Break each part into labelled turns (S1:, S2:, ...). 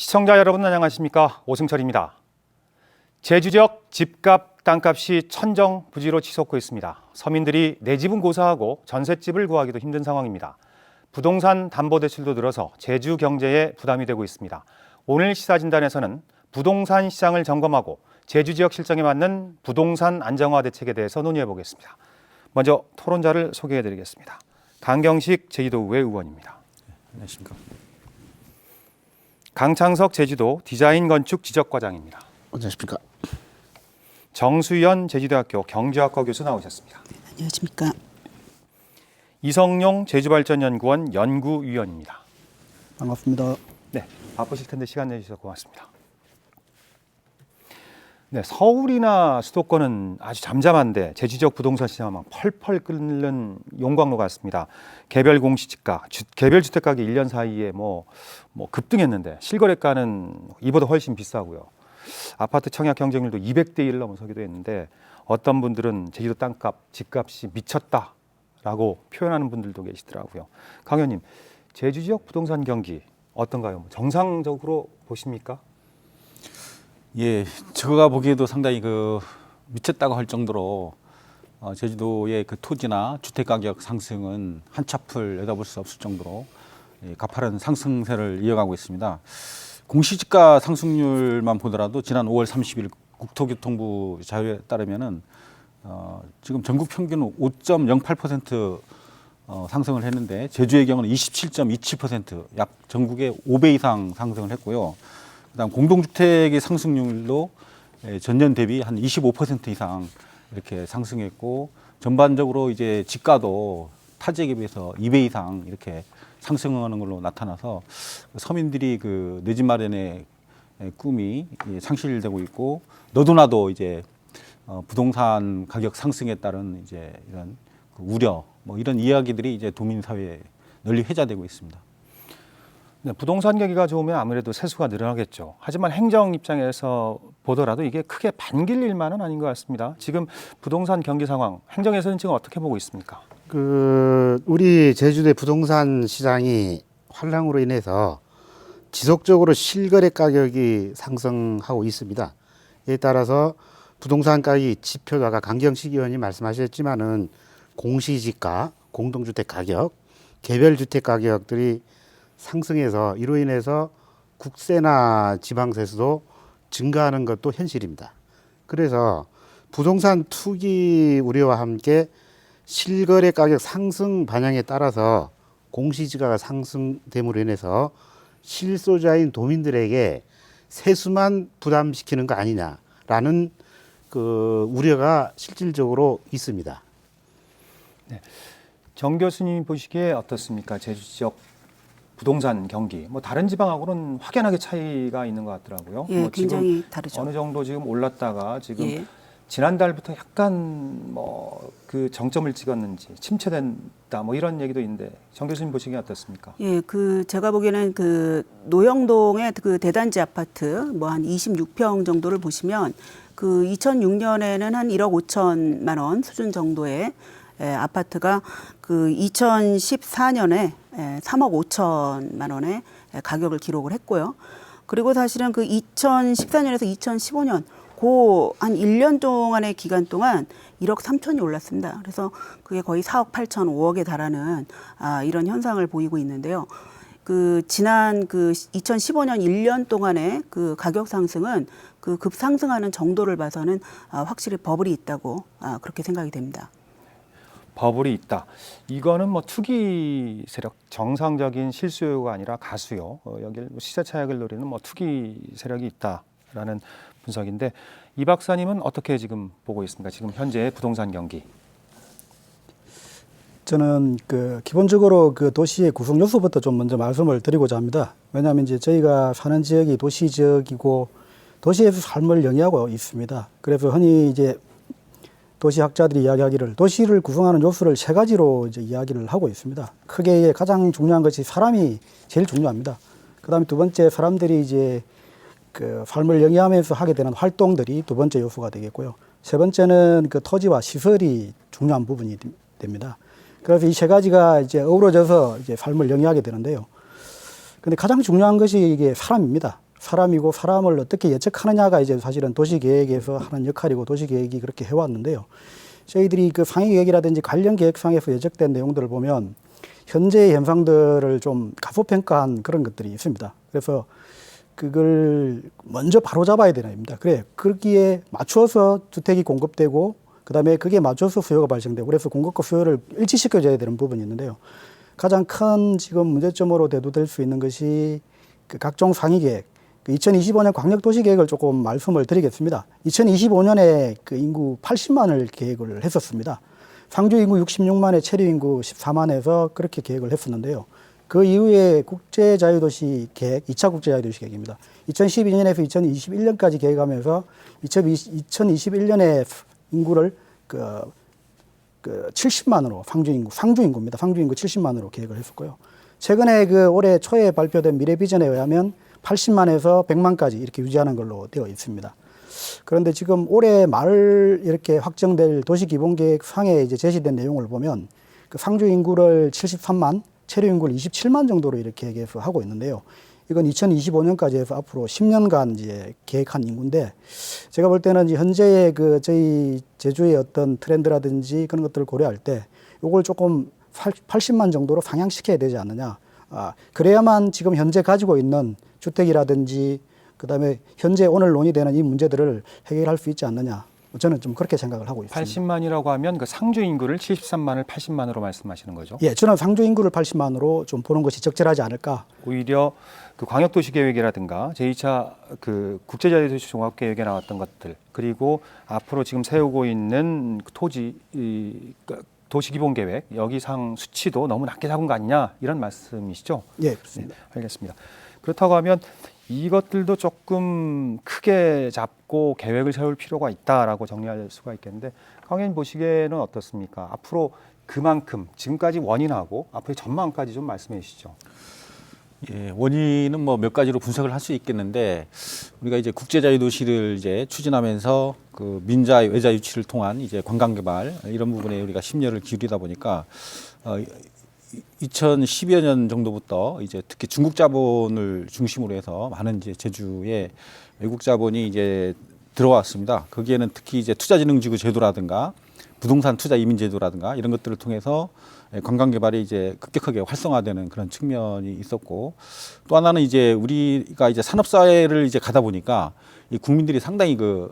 S1: 시청자 여러분 안녕하십니까? 오승철입니다. 제주 지역 집값, 땅값이 천정부지로 치솟고 있습니다. 서민들이 내 집은 고사하고 전셋집을 구하기도 힘든 상황입니다. 부동산 담보대출도 늘어서 제주 경제에 부담이 되고 있습니다. 오늘 시사진단에서는 부동산 시장을 점검하고 제주 지역 실정에 맞는 부동산 안정화 대책에 대해서 논의해 보겠습니다. 먼저 토론자를 소개해 드리겠습니다. 강경식 제주도의회 의원입니다.
S2: 안녕하십니까.
S1: 강창석 제주도 디자인 건축 지적과장입니다.
S2: 안녕하십니까.
S1: 정수연 제주대학교 경제학과 교수 나오셨습니다.
S3: 안녕하십니까.
S1: 이성용 제주발전연구원 연구위원입니다.
S2: 반갑습니다.
S1: 네, 바쁘실 텐데 시간 내주셔서 고맙습니다. 네, 서울이나 수도권은 아주 잠잠한데 제주 지역 부동산 시장은 막 펄펄 끓는 용광로 같습니다. 개별 공시지가, 개별 주택 가격이 1년 사이에 뭐 급등했는데 실거래가는 이보다 훨씬 비싸고요. 아파트 청약 경쟁률도 200대 1 넘어서기도 했는데 어떤 분들은 제주도 땅값, 집값이 미쳤다라고 표현하는 분들도 계시더라고요. 강 의원님, 제주 지역 부동산 경기 어떤가요? 정상적으로 보십니까?
S2: 예, 제가 보기에도 상당히 미쳤다고 할 정도로 제주도의 토지나 주택 가격 상승은 한차풀 내다볼 수 없을 정도로 가파른 상승세를 이어가고 있습니다. 공시지가 상승률만 보더라도 지난 5월 30일 국토교통부 자료에 따르면은 지금 전국 평균은 5.08% 상승을 했는데 제주의 경우는 27.27%, 약 전국의 5배 이상 상승을 했고요. 그다음 공동주택의 상승률도 전년 대비 한 25% 이상 이렇게 상승했고, 전반적으로 이제 지가도 타 지역에 비해서 2배 이상 이렇게 상승하는 걸로 나타나서 서민들이 내 집 마련의 꿈이 상실되고 있고, 너도나도 이제 부동산 가격 상승에 따른 이제 이런 우려, 이런 이야기들이 이제 도민 사회에 널리 회자되고 있습니다.
S1: 네, 부동산 경기가 좋으면 아무래도 세수가 늘어나겠죠. 하지만 행정 입장에서 보더라도 이게 크게 반길 일만은 아닌 것 같습니다. 지금 부동산 경기 상황, 행정에서는 지금 어떻게 보고 있습니까?
S4: 우리 제주도의 부동산 시장이 환랑으로 인해서 지속적으로 실거래 가격이 상승하고 있습니다. 이에 따라서 부동산 가격이 지표도 아까 강경식 의원이 말씀하셨지만은 공시지가, 공동주택 가격, 개별주택 가격들이 상승해서 이로 인해서 국세나 지방세수도 증가하는 것도 현실입니다. 그래서 부동산 투기 우려와 함께 실거래 가격 상승 반영에 따라서 공시지가가 상승됨으로 인해서 실소자인 도민들에게 세수만 부담시키는 거 아니냐라는 우려가 실질적으로 있습니다.
S1: 네. 정 교수님 보시기에 어떻습니까? 제주 지역 부동산 경기, 다른 지방하고는 확연하게 차이가 있는 것 같더라고요.
S3: 예, 굉장히
S1: 지금
S3: 다르죠.
S1: 어느 정도 지금 올랐다가 지금
S3: 예.
S1: 지난달부터 약간 정점을 찍었는지 침체된다 이런 얘기도 있는데 정 교수님 보시기에 어떻습니까?
S3: 예, 제가 보기에는 노영동의 대단지 아파트 한 26평 정도를 보시면 2006년에는 한 1억 5천만 원 수준 정도의 아파트가 2014년에 3억 5천만 원의 가격을 기록을 했고요. 그리고 사실은 2014년에서 2015년 한 1년 동안의 기간 동안 1억 3천이 올랐습니다. 그래서 그게 거의 4억 8천, 5억에 달하는 이런 현상을 보이고 있는데요. 지난 2015년 1년 동안의 가격 상승은 급상승하는 정도를 봐서는 확실히 버블이 있다고 그렇게 생각이 됩니다.
S1: 버블이 있다. 이거는 투기 세력, 정상적인 실수요가 아니라 가수요. 여기 시세 차익을 노리는 투기 세력이 있다라는 분석인데, 이 박사님은 어떻게 지금 보고 있습니까? 지금 현재 부동산 경기.
S5: 저는 기본적으로 도시의 구성 요소부터 좀 먼저 말씀을 드리고자 합니다. 왜냐하면 이제 저희가 사는 지역이 도시 지역이고 도시에서 삶을 영위하고 있습니다. 그래서 흔히 이제 도시학자들이 이야기하기를 도시를 구성하는 요소를 3가지로 이제 이야기를 하고 있습니다. 크게 가장 중요한 것이 사람이 제일 중요합니다. 그다음에 두 번째, 사람들이 이제 삶을 영위하면서 하게 되는 활동들이 두 번째 요소가 되겠고요. 세 번째는 토지와 시설이 중요한 부분이 됩니다. 그래서 이 3가지가 이제 어우러져서 이제 삶을 영위하게 되는데요. 근데 가장 중요한 것이 이게 사람입니다. 사람이고 사람을 어떻게 예측하느냐가 이제 사실은 도시계획에서 하는 역할이고 도시계획이 그렇게 해왔는데요. 저희들이 그 상위계획이라든지 관련 계획상에서 예측된 내용들을 보면 현재의 현상들을 좀 가소평가한 그런 것들이 있습니다. 그래서 그걸 먼저 바로 잡아야 되는 겁니다. 그래, 거기에 맞춰서 주택이 공급되고 그다음에 그게 맞춰서 수요가 발생되고 그래서 공급과 수요를 일치시켜줘야 되는 부분이 있는데요. 가장 큰 지금 문제점으로 대두될 수 있는 것이 그 각종 상위계획, 그 2025년 광역도시계획을 조금 말씀을 드리겠습니다. 2025년에 그 인구 80만을 계획을 했었습니다. 상주 인구 66만에 체류 인구 14만에서 그렇게 계획을 했었는데요. 그 이후에 국제자유도시 계획, 2차 국제자유도시 계획입니다. 2012년에서 2021년까지 계획하면서 2021년에 인구를 그 70만으로 상주 인구입니다. 상주 인구 70만으로 계획을 했었고요. 최근에 그 올해 초에 발표된 미래 비전에 의하면 80만에서 100만까지 이렇게 유지하는 걸로 되어 있습니다. 그런데 지금 올해 말 이렇게 확정될 도시기본계획상에 이제 제시된 내용을 보면 그 상주 인구를 73만, 체류 인구를 27만 정도로 이렇게 계획해서 하고 있는데요. 이건 2025년까지 해서 앞으로 10년간 이제 계획한 인구인데 제가 볼 때는 현재의 그 저희 제주의 어떤 트렌드라든지 그런 것들을 고려할 때 이걸 조금 80만 정도로 상향시켜야 되지 않느냐. 그래야만 지금 현재 가지고 있는 주택이라든지 그다음에 현재 오늘 논의되는 이 문제들을 해결할 수 있지 않느냐. 저는 좀 그렇게 생각을 하고 있습니다.
S1: 80만이라고 하면 그 상주 인구를 73만을 80만으로 말씀하시는 거죠?
S5: 예, 저는 상주 인구를 80만으로 좀 보는 것이 적절하지 않을까.
S1: 오히려 그 광역도시계획이라든가 제2차 그 국제자유도시 종합계획에 나왔던 것들 그리고 앞으로 지금 세우고 있는 토지 도시기본계획 여기상 수치도 너무 낮게 잡은 거 아니냐 이런 말씀이시죠?
S5: 예, 그렇습니다.
S1: 네, 알겠습니다. 그렇다고 하면 이것들도 조금 크게 잡고 계획을 세울 필요가 있다라고 정리할 수가 있겠는데 강 의원님 보시기에는 어떻습니까? 앞으로 그만큼 지금까지 원인하고 앞으로의 전망까지 좀 말씀해 주시죠.
S2: 예, 원인은 뭐 몇 가지로 분석을 할 수 있겠는데 우리가 이제 국제자유도시를 이제 추진하면서 그 민자 외자 유치를 통한 이제 관광 개발 이런 부분에 우리가 심려를 기울이다 보니까 2010여 년 정도부터 이제 특히 중국 자본을 중심으로 해서 많은 이제 제주에 외국 자본이 이제 들어왔습니다. 거기에는 특히 이제 투자진흥지구 제도라든가 부동산 투자 이민 제도라든가 이런 것들을 통해서 관광 개발이 이제 급격하게 활성화되는 그런 측면이 있었고 또 하나는 이제 우리가 이제 산업 사회를 이제 가다 보니까 이 국민들이 상당히 그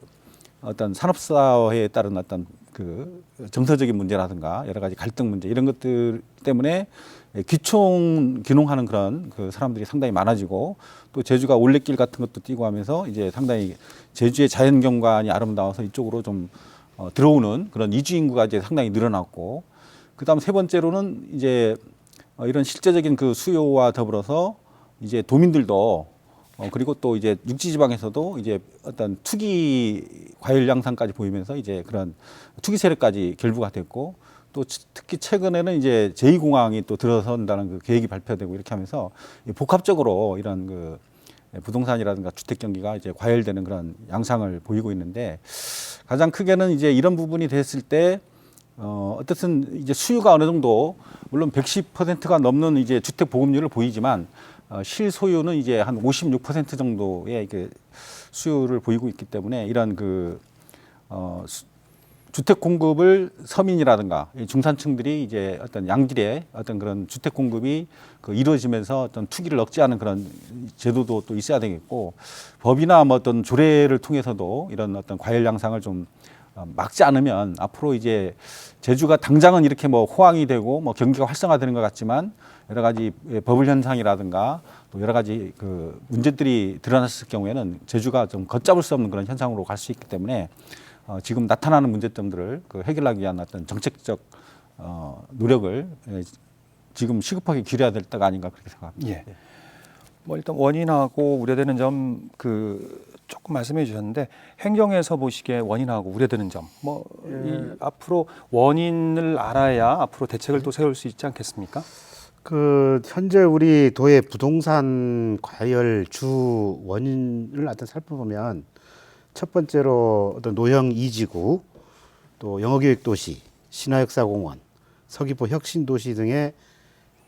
S2: 어떤 산업 사회에 따른 어떤 그 정서적인 문제라든가 여러 가지 갈등 문제 이런 것들 때문에 귀농하는 그런 그 사람들이 상당히 많아지고 또 제주가 올레길 같은 것도 띄고 하면서 이제 상당히 제주의 자연 경관이 아름다워서 이쪽으로 좀 들어오는 그런 이주 인구가 이제 상당히 늘어났고 그다음 세 번째로는 이제 이런 실제적인 그 수요와 더불어서 이제 도민들도 그리고 또 이제 육지 지방에서도 이제 어떤 투기 과열 양상까지 보이면서 이제 그런 투기 세력까지 결부가 됐고 또 특히 최근에는 이제 제2공항이 또 들어선다는 그 계획이 발표되고 이렇게 하면서 복합적으로 이런 그 부동산이라든가 주택 경기가 이제 과열되는 그런 양상을 보이고 있는데 가장 크게는 이제 이런 부분이 됐을 때 어떻든 이제 수요가 어느 정도 물론 110%가 넘는 이제 주택 보급률을 보이지만 실소유는 이제 한 56% 정도의 이게 수요를 보이고 있기 때문에 이런 그 주택 공급을 서민이라든가 중산층들이 이제 어떤 양질의 어떤 그런 주택 공급이 그 이루어지면서 어떤 투기를 억제하는 그런 제도도 또 있어야 되겠고 법이나 뭐 어떤 조례를 통해서도 이런 어떤 과열 양상을 좀 막지 않으면 앞으로 이제 제주가 당장은 이렇게 뭐 호황이 되고 뭐 경기가 활성화되는 것 같지만 여러 가지 버블 현상이라든가 또 여러 가지 그 문제들이 드러났을 경우에는 제주가 좀 걷잡을 수 없는 그런 현상으로 갈 수 있기 때문에 지금 나타나는 문제점들을 그 해결하기 위한 어떤 정책적 노력을 지금 시급하게 기울여야 될 때가 아닌가 그렇게 생각합니다.
S1: 예. 뭐 일단 원인하고 우려되는 점 조금 말씀해 주셨는데 행정에서 보시기에 원인하고 우려되는 점 이 앞으로 원인을 알아야 앞으로 대책을 또 세울 수 있지 않겠습니까?
S4: 그 현재 우리 도의 부동산 과열 주 원인을 일단 살펴보면 첫 번째로 어떤 노형 이지구, 또 영어교육도시, 신화역사공원, 서귀포 혁신도시 등의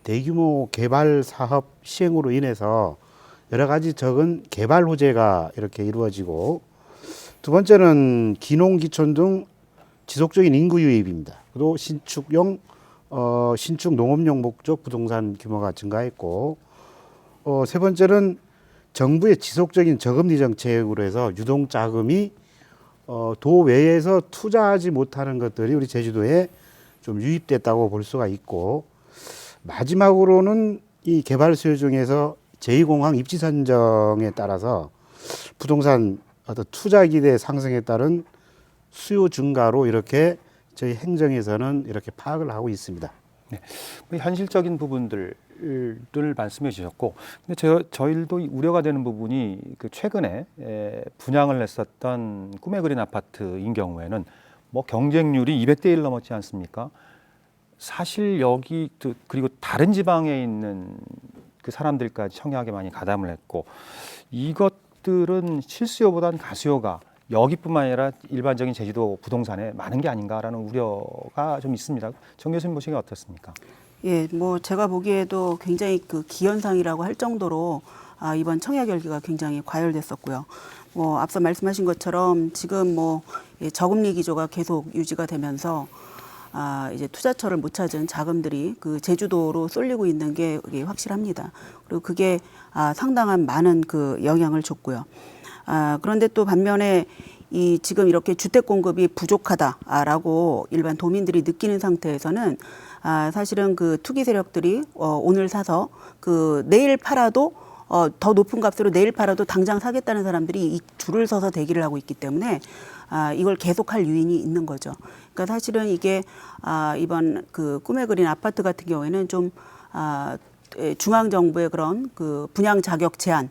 S4: 대규모 개발 사업 시행으로 인해서 여러 가지 적은 개발 호재가 이렇게 이루어지고, 두 번째는 기농기촌 등 지속적인 인구 유입입니다. 또 신축용 신축 농업용 목적 부동산 규모가 증가했고, 세 번째는 정부의 지속적인 저금리 정책으로 해서 유동 자금이 도외에서 투자하지 못하는 것들이 우리 제주도에 좀 유입됐다고 볼 수가 있고, 마지막으로는 이 개발 수요 중에서 제2공항 입지 선정에 따라서 부동산 어떤 투자 기대 상승에 따른 수요 증가로 이렇게 저희 행정에서는 이렇게 파악을 하고 있습니다.
S1: 네. 현실적인 부분들을 말씀해 주셨고, 근데 저희도 우려가 되는 부분이 그 최근에 분양을 했었던 꿈에 그린 아파트인 경우에는 뭐 경쟁률이 200대 1 넘었지 않습니까? 사실 여기 그리고 다른 지방에 있는 그 사람들까지 청약에 많이 가담을 했고, 이것들은 실수요보다는 가수요가 여기뿐만 아니라 일반적인 제주도 부동산에 많은 게 아닌가라는 우려가 좀 있습니다. 정 교수님 보시기에 어떻습니까?
S3: 예, 뭐 제가 보기에도 굉장히 그 기현상이라고 할 정도로 이번 청약 열기가 굉장히 과열됐었고요. 뭐 앞서 말씀하신 것처럼 지금 뭐 저금리 기조가 계속 유지가 되면서 이제 투자처를 못 찾은 자금들이 그 제주도로 쏠리고 있는 게 확실합니다. 그리고 그게 상당한 많은 그 영향을 줬고요. 그런데 또 반면에 이 지금 이렇게 주택 공급이 부족하다라고 일반 도민들이 느끼는 상태에서는 사실은 그 투기 세력들이 오늘 사서 그 내일 팔아도 더 높은 값으로 내일 팔아도 당장 사겠다는 사람들이 이 줄을 서서 대기를 하고 있기 때문에 이걸 계속할 요인이 있는 거죠. 그러니까 사실은 이게 이번 그 꿈에 그린 아파트 같은 경우에는 좀 중앙 정부의 그런 그 분양 자격 제한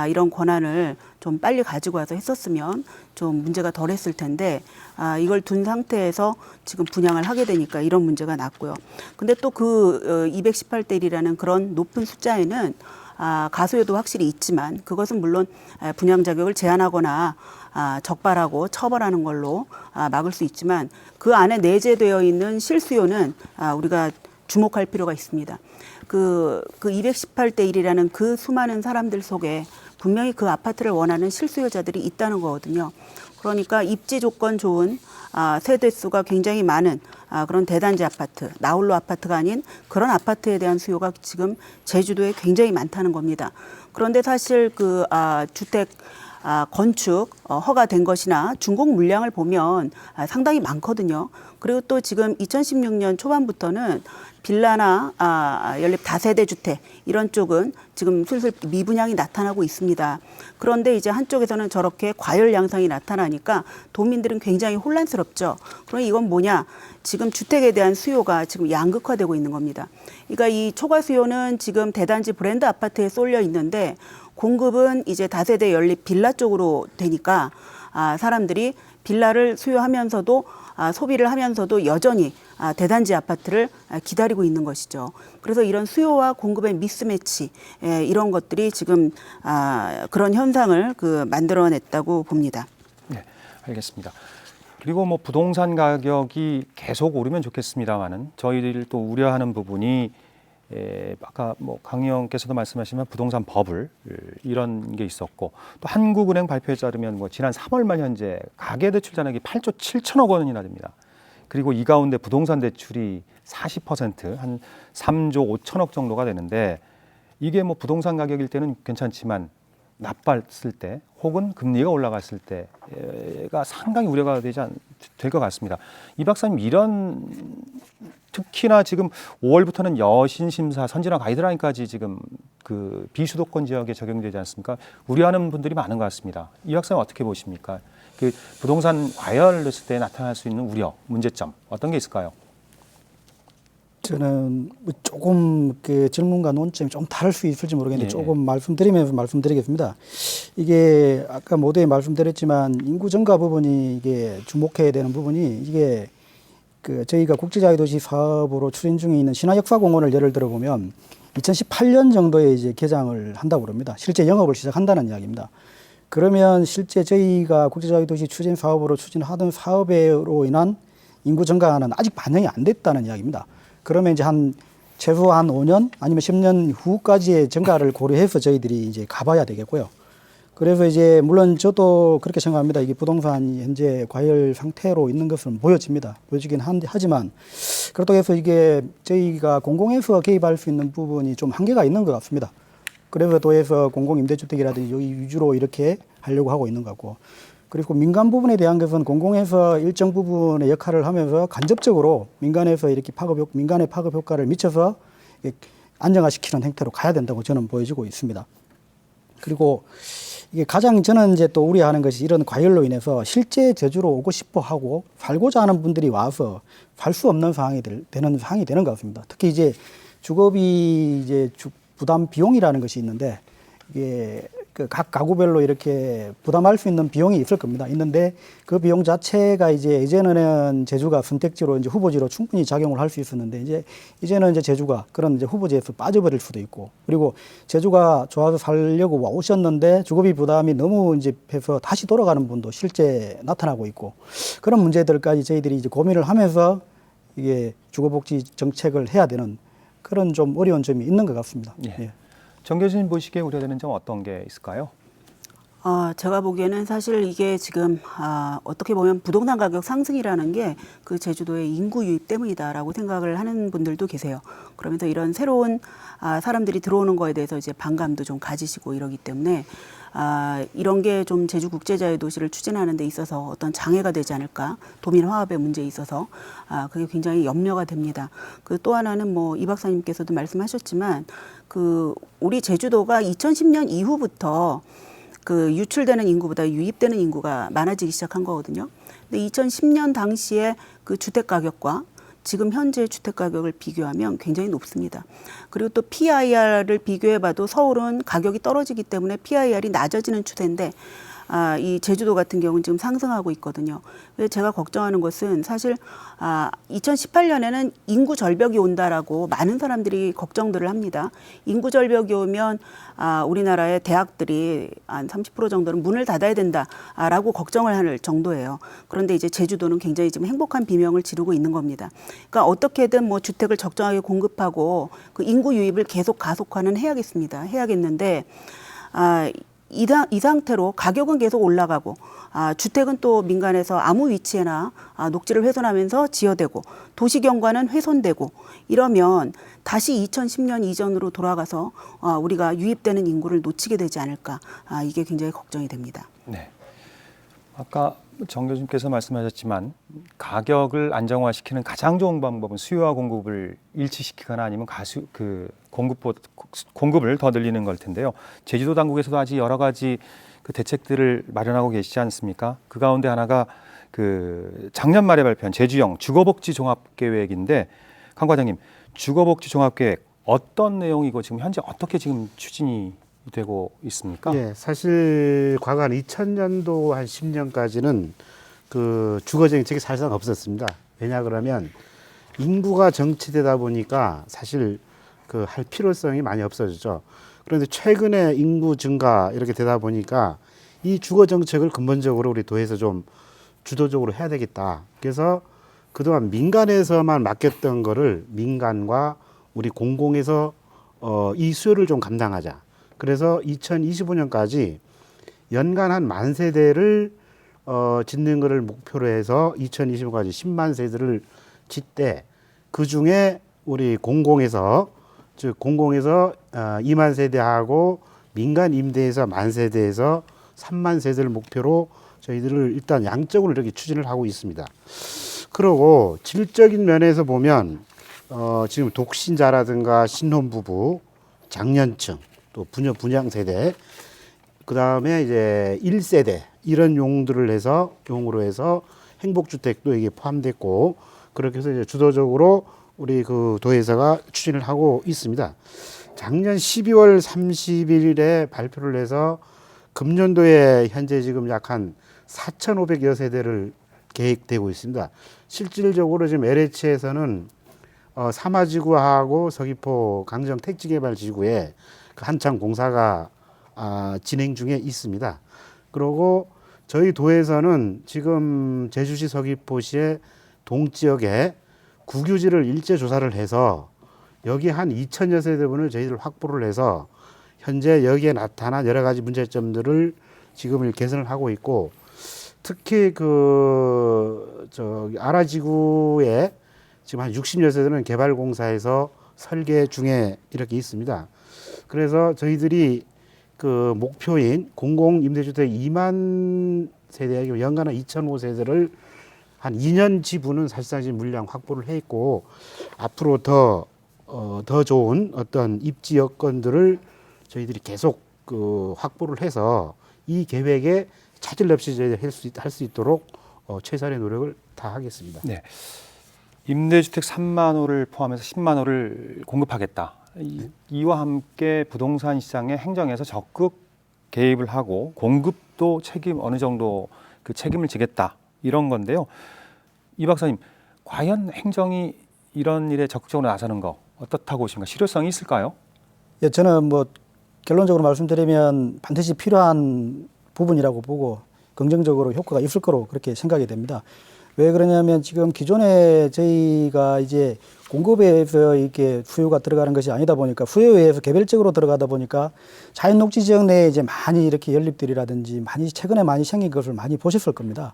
S3: 이런 권한을 좀 빨리 가지고 와서 했었으면 좀 문제가 덜했을 텐데 이걸 둔 상태에서 지금 분양을 하게 되니까 이런 문제가 났고요. 근데 또 그 218대 1이라는 그런 높은 숫자에는 가수요도 확실히 있지만 그것은 물론 분양 자격을 제한하거나 적발하고 처벌하는 걸로 막을 수 있지만 그 안에 내재되어 있는 실수요는 우리가 주목할 필요가 있습니다. 그 218대 1이라는 그 수많은 사람들 속에 분명히 그 아파트를 원하는 실수요자들이 있다는 거거든요. 그러니까 입지 조건 좋은 세대수가 굉장히 많은 그런 대단지 아파트, 나홀로 아파트가 아닌 그런 아파트에 대한 수요가 지금 제주도에 굉장히 많다는 겁니다. 그런데 사실 그 주택 건축 허가된 것이나 준공 물량을 보면 상당히 많거든요. 그리고 또 지금 2016년 초반부터는 빌라나 연립 다세대 주택 이런 쪽은 지금 슬슬 미분양이 나타나고 있습니다. 그런데 이제 한쪽에서는 저렇게 과열 양상이 나타나니까 도민들은 굉장히 혼란스럽죠. 그럼 이건 뭐냐? 지금 주택에 대한 수요가 지금 양극화되고 있는 겁니다. 그러니까 이 초과 수요는 지금 대단지 브랜드 아파트에 쏠려 있는데 공급은 이제 다세대 연립 빌라 쪽으로 되니까 사람들이 빌라를 수요하면서도 소비를 하면서도 여전히 대단지 아파트를 기다리고 있는 것이죠. 그래서 이런 수요와 공급의 미스매치 이런 것들이 지금 그런 현상을 만들어냈다고 봅니다.
S1: 네, 알겠습니다. 그리고 뭐 부동산 가격이 계속 오르면 좋겠습니다만은 저희들이 또 우려하는 부분이 아까 뭐 강 의원께서도 말씀하시면 부동산 버블 이런 게 있었고 또 한국은행 발표에 따르면 뭐 지난 3월 말 현재 가계대출 잔액이 8조 7천억 원이나 됩니다. 그리고 이 가운데 부동산 대출이 40%한 3조 5천억 정도가 되는데 이게 뭐 부동산 가격일 때는 괜찮지만 나빴을 때 혹은 금리가 올라갔을 때가 상당히 우려가 될 것 같습니다. 이 박사님 이런 특히나 지금 5월부터는 여신 심사 선진화 가이드라인까지 지금 그 비수도권 지역에 적용되지 않습니까? 우려하는 분들이 많은 것 같습니다. 이 박사님 어떻게 보십니까? 그 부동산 과열됐을 때 나타날 수 있는 우려, 문제점 어떤 게 있을까요?
S5: 저는 조금 그 질문과 논점이 좀 다를 수 있을지 모르겠는데 조금 말씀드리겠습니다. 이게 아까 모두에 말씀드렸지만 인구 증가 부분이 이게 주목해야 되는 부분이 이게 그 저희가 국제자유도시 사업으로 추진 중에 있는 신화역사공원을 예를 들어 보면 2018년 정도에 이제 개장을 한다고 그럽니다. 실제 영업을 시작한다는 이야기입니다. 그러면 실제 저희가 국제자유도시 추진 사업으로 추진하던 사업으로 인한 인구 증가는 아직 반영이 안 됐다는 이야기입니다. 그러면 이제 한 최소한 5년 아니면 10년 후까지의 증가를 고려해서 저희들이 이제 가봐야 되겠고요. 그래서 이제 물론 저도 그렇게 생각합니다. 이게 부동산이 현재 과열 상태로 있는 것은 보여집니다. 보여지긴 하지만 그렇다고 해서 이게 저희가 공공에서 개입할 수 있는 부분이 좀 한계가 있는 것 같습니다. 그래서 도에서 공공임대주택이라든지 여기 위주로 이렇게 하려고 하고 있는 것 같고, 그리고 민간 부분에 대한 것은 공공에서 일정 부분의 역할을 하면서 간접적으로 민간에서 이렇게 민간의 파급 효과를 미쳐서 안정화시키는 행태로 가야 된다고 저는 보여지고 있습니다. 그리고 이게 가장 저는 이제 또 우려하는 것이 이런 과열로 인해서 실제 제주로 오고 싶어 하고 살고자 하는 분들이 와서 살 수 없는 상황이 되는 것 같습니다. 특히 이제 주거비 부담 비용이라는 것이 있는데, 이게 각 가구별로 이렇게 부담할 수 있는 비용이 있을 겁니다. 있는데 그 비용 자체가 이제는 제주가 선택지로 이제 후보지로 충분히 작용을 할 수 있었는데 이제는 이제 제주가 그런 이제 후보지에서 빠져버릴 수도 있고, 그리고 제주가 좋아서 살려고 오셨는데 주거비 부담이 너무 이제 해서 다시 돌아가는 분도 실제 나타나고 있고, 그런 문제들까지 저희들이 이제 고민을 하면서 이게 주거복지 정책을 해야 되는 그런 좀 어려운 점이 있는 것 같습니다.
S1: 예.
S5: 예.
S1: 정 교수님 보시기에 우려되는 점 어떤 게 있을까요?
S3: 제가 보기에는 사실 이게 지금 어떻게 보면 부동산 가격 상승이라는 게 그 제주도의 인구 유입 때문이다라고 생각을 하는 분들도 계세요. 그러면서 이런 새로운 사람들이 들어오는 거에 대해서 이제 반감도 좀 가지시고 이러기 때문에 이런 게 좀 제주 국제자유 도시를 추진하는 데 있어서 어떤 장애가 되지 않을까, 도민 화합의 문제에 있어서 그게 굉장히 염려가 됩니다. 그 또 하나는 뭐 이 박사님께서도 말씀하셨지만 우리 제주도가 2010년 이후부터 그 유출되는 인구보다 유입되는 인구가 많아지기 시작한 거거든요. 근데 2010년 당시에 그 주택 가격과 지금 현재 주택 가격을 비교하면 굉장히 높습니다. 그리고 또 PIR을 비교해봐도 서울은 가격이 떨어지기 때문에 PIR이 낮아지는 추세인데 이 제주도 같은 경우는 지금 상승하고 있거든요. 그래서 제가 걱정하는 것은 사실 2018년에는 인구 절벽이 온다라고 많은 사람들이 걱정들을 합니다. 인구 절벽이 오면 우리나라의 대학들이 한 30% 정도는 문을 닫아야 된다라고 걱정을 할 정도예요. 그런데 이제 제주도는 굉장히 지금 행복한 비명을 지르고 있는 겁니다. 그러니까 어떻게든 뭐 주택을 적정하게 공급하고 그 인구 유입을 계속 가속화는 해야겠는데 이 상태로 가격은 계속 올라가고 주택은 또 민간에서 아무 위치에나 녹지를 훼손하면서 지어대고 도시경관은 훼손되고 이러면 다시 2010년 이전으로 돌아가서 우리가 유입되는 인구를 놓치게 되지 않을까, 이게 굉장히 걱정이 됩니다.
S1: 네. 아까 정 교수님께서 말씀하셨지만 가격을 안정화시키는 가장 좋은 방법은 수요와 공급을 일치시키거나 아니면 공급을 더 늘리는 걸 텐데요. 제주도 당국에서도 아직 여러 가지 그 대책들을 마련하고 계시지 않습니까? 그 가운데 하나가 그 작년 말에 발표한 제주형 주거복지 종합계획인데, 강 과장님, 주거복지 종합계획 어떤 내용이고 지금 현재 어떻게 지금 추진이 되고 있습니까?
S4: 예, 사실 과거 한 2000년도 한 10년까지는 그 주거 정책이 사실상 없었습니다. 왜냐 그러면 인구가 정체되다 보니까 사실 그 할 필요성이 많이 없어졌죠. 그런데 최근에 인구 증가 이렇게 되다 보니까 이 주거 정책을 근본적으로 우리 도에서 좀 주도적으로 해야 되겠다. 그래서 그동안 민간에서만 맡겼던 거를 민간과 우리 공공에서 이 수요를 좀 감당하자. 그래서 2025년까지 연간 한 10,000세대를 짓는 것을 목표로 해서 2025까지 10만 세대를 짓되, 그 중에 우리 공공에서 2만 세대하고 민간 임대에서 10,000세대에서 3만 세대를 목표로 저희들을 일단 양적으로 이렇게 추진을 하고 있습니다. 그리고 질적인 면에서 보면 지금 독신자라든가 신혼부부, 장년층, 또 분양 세대, 그 다음에 이제 1세대 이런 용으로 해서 행복주택도 이게 포함됐고, 그렇게 해서 이제 주도적으로 우리 그 도에서가 추진을 하고 있습니다. 작년 12월 30일에 발표를 해서 금년도에 현재 지금 약 한 4,500여 세대를 계획되고 있습니다. 실질적으로 지금 LH에서는 사마지구하고 서귀포 강정 택지개발지구에 한창 공사가 진행 중에 있습니다. 그리고 저희 도에서는 지금 제주시 서귀포시의 동지역에 국유지를 일제 조사를 해서 여기 한 2천여 세대분을 저희들 확보를 해서 현재 여기에 나타난 여러 가지 문제점들을 지금 개선을 하고 있고, 특히 아라지구에 지금 한 60여 세대는 개발공사에서 설계 중에 이렇게 있습니다. 그래서 저희들이 그 목표인 공공임대주택 2만 세대, 연간 2,005세대를 한 2년 지부는 사실상 지금 물량 확보를 해 있고, 앞으로 더 좋은 어떤 입지 여건들을 저희들이 계속 확보를 해서 이 계획에 차질 없이 저희들이 할 수 있도록 최선의 노력을 다하겠습니다.
S1: 네. 임대주택 3만 호를 포함해서 10만 호를 공급하겠다. 이와 함께 부동산 시장의 행정에서 적극 개입을 하고 공급도 어느 정도 그 책임을 지겠다. 이런 건데요. 이 박사님, 과연 행정이 이런 일에 적극적으로 나서는 거 어떻다고 보십니까? 실효성이 있을까요?
S5: 예, 저는 뭐 결론적으로 말씀드리면 반드시 필요한 부분이라고 보고 긍정적으로 효과가 있을 거로 그렇게 생각이 됩니다. 왜 그러냐면 지금 기존에 저희가 이제 공급에서 이렇게 수요가 들어가는 것이 아니다 보니까 수요에 의해서 개별적으로 들어가다 보니까 자연 녹지 지역 내에 이제 많이 이렇게 연립들이라든지 최근에 많이 생긴 것을 많이 보셨을 겁니다.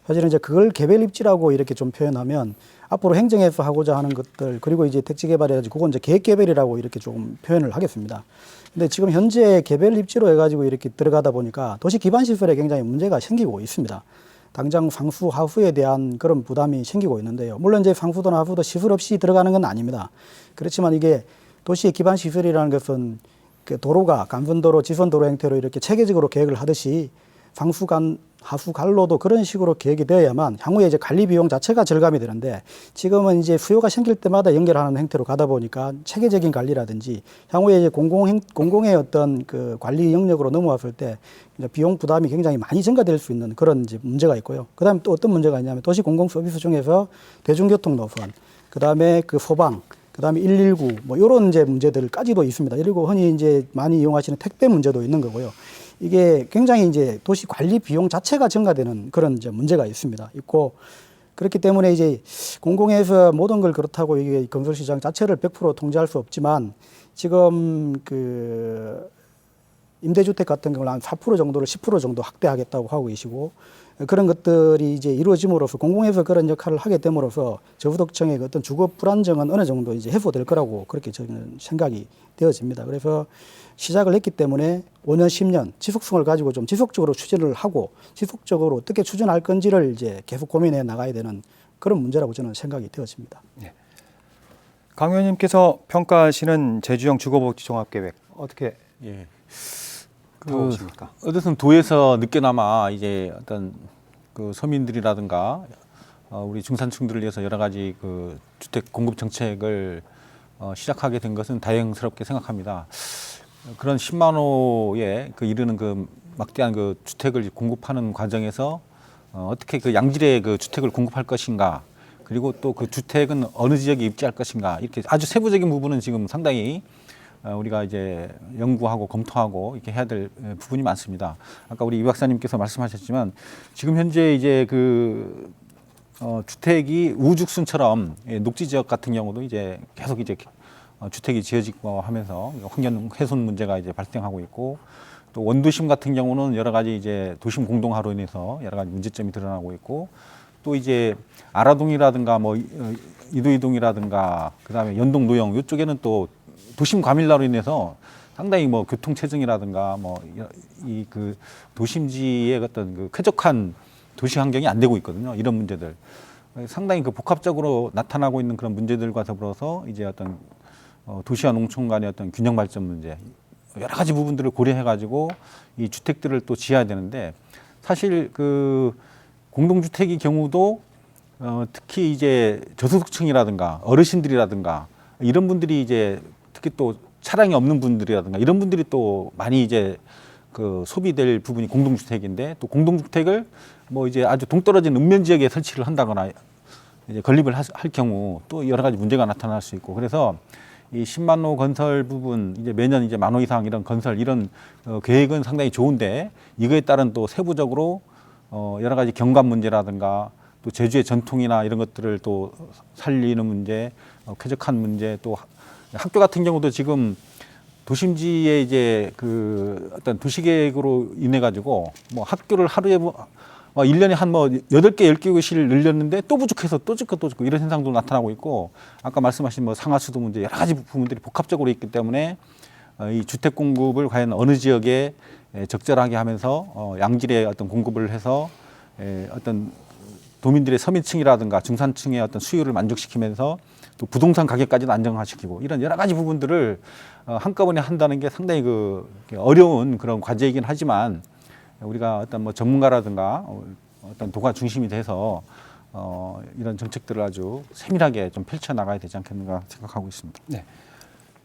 S5: 사실은 이제 그걸 개별 입지라고 이렇게 좀 표현하면 앞으로 행정에서 하고자 하는 것들, 그리고 이제 택지 개발해가지고 그건 이제 계획 개별이라고 이렇게 조금 표현을 하겠습니다. 근데 지금 현재 개별 입지로 해가지고 이렇게 들어가다 보니까 도시 기반 시설에 굉장히 문제가 생기고 있습니다. 당장 상수, 하수에 대한 그런 부담이 생기고 있는데요. 물론 이제 상수도나 하수도 시설 없이 들어가는 건 아닙니다. 그렇지만 이게 도시의 기반 시설이라는 것은 그 도로가 간선도로, 지선도로 형태로 이렇게 체계적으로 계획을 하듯이 상수간, 하수관로도 그런 식으로 계획이 되어야만 향후에 이제 관리 비용 자체가 절감이 되는데, 지금은 이제 수요가 생길 때마다 연결하는 형태로 가다 보니까 체계적인 관리라든지 향후에 이제 공공의 어떤 그 관리 영역으로 넘어왔을 때 이제 비용 부담이 굉장히 많이 증가될 수 있는 그런 이제 문제가 있고요. 그 다음에 또 어떤 문제가 있냐면 도시 공공 서비스 중에서 대중교통 노선, 그 다음에 그 소방, 그 다음에 119 뭐 이런 이제 문제들까지도 있습니다. 119 흔히 이제 많이 이용하시는 택배 문제도 있는 거고요. 이게 굉장히 이제 도시 관리 비용 자체가 증가되는 그런 이제 문제가 있고, 그렇기 때문에 이제 공공에서 모든 걸 그렇다고 이게 건설 시장 자체를 100% 통제할 수 없지만, 지금 그 임대주택 같은 경우는 한 4% 정도를 10% 정도 확대하겠다고 하고 계시고, 그런 것들이 이제 이루어짐으로써 공공에서 그런 역할을 하게 됨으로써 저소득층의 그 어떤 주거 불안정은 어느 정도 이제 해소될 거라고 그렇게 저는 생각이 되어집니다. 그래서 시작을 했기 때문에 5년, 10년 지속성을 가지고 좀 지속적으로 추진을 하고 지속적으로 어떻게 추진할 건지를 이제 계속 고민해 나가야 되는 그런 문제라고 저는 생각이 되어집니다.
S1: 네. 강 의원님께서 평가하시는 제주형 주거복지 종합계획 어떻게
S2: 예.
S1: 보십니까?
S2: 어쨌든 도에서 늦게나마 이제 어떤 그 서민들이라든가 우리 중산층들을 위해서 여러 가지 그 주택 공급 정책을 시작하게 된 것은 다행스럽게 생각합니다. 그런 10만 호에 그 이르는 그 막대한 그 주택을 공급하는 과정에서 어떻게 그 양질의 그 주택을 공급할 것인가, 그리고 또 그 주택은 어느 지역에 입지할 것인가, 이렇게 아주 세부적인 부분은 지금 상당히 우리가 이제 연구하고 검토하고 이렇게 해야 될 부분이 많습니다. 아까 우리 이 박사님께서 말씀하셨지만 지금 현재 이제 그 주택이 우죽순처럼 녹지 지역 같은 경우도 이제 계속 이제 주택이 지어지고 하면서 환경 훼손 문제가 이제 발생하고 있고, 또 원도심 같은 경우는 여러 가지 이제 도심 공동화로 인해서 여러 가지 문제점이 드러나고 있고, 또 이제 아라동이라든가 뭐 이도이동이라든가 그다음에 연동 노영 이쪽에는 또 도심 과밀화로 인해서 상당히 뭐 교통 체증이라든가 뭐 이 그 도심지의 어떤 그 쾌적한 도시 환경이 안 되고 있거든요. 이런 문제들 상당히 그 복합적으로 나타나고 있는 그런 문제들과 더불어서 이제 어떤 도시와 농촌 간의 어떤 균형 발전 문제, 여러 가지 부분들을 고려해 가지고 이 주택들을 또 지어야 되는데, 사실 그 공동주택의 경우도 특히 이제 저소득층이라든가 어르신들이라든가 이런 분들이 이제 특히 또 차량이 없는 분들이라든가 이런 분들이 또 많이 이제 그 소비될 부분이 공동주택인데, 또 공동주택을 뭐 이제 아주 동떨어진 읍면 지역에 설치를 한다거나 이제 건립을 할 경우 또 여러 가지 문제가 나타날 수 있고, 그래서 이 10만 호 건설 부분 이제 매년 이제 10,000호 이상 이런 건설 이런 계획은 상당히 좋은데, 이거에 따른 또 세부적으로 여러 가지 경관 문제라든가 또 제주의 전통이나 이런 것들을 또 살리는 문제, 쾌적한 문제, 또 학교 같은 경우도 지금 도심지에 이제 그 어떤 도시계획으로 인해 가지고 뭐 학교를 하루에 뭐 1년에 한 뭐 8개, 10개씩 늘렸는데 또 부족해서 또 짓고 이런 현상도 나타나고 있고, 아까 말씀하신 뭐 상하수도 문제, 여러 가지 부분들이 복합적으로 있기 때문에 이 주택 공급을 과연 어느 지역에 적절하게 하면서 양질의 어떤 공급을 해서 어떤 도민들의 서민층이라든가 중산층의 어떤 수요를 만족시키면서 또 부동산 가격까지도 안정화시키고, 이런 여러 가지 부분들을 한꺼번에 한다는 게 상당히 그 어려운 그런 과제이긴 하지만, 우리가 어떤 뭐 전문가라든가 어떤 도가 중심이 돼서 이런 정책들을 아주 세밀하게 좀 펼쳐 나가야 되지 않겠는가 생각하고 있습니다.
S1: 네.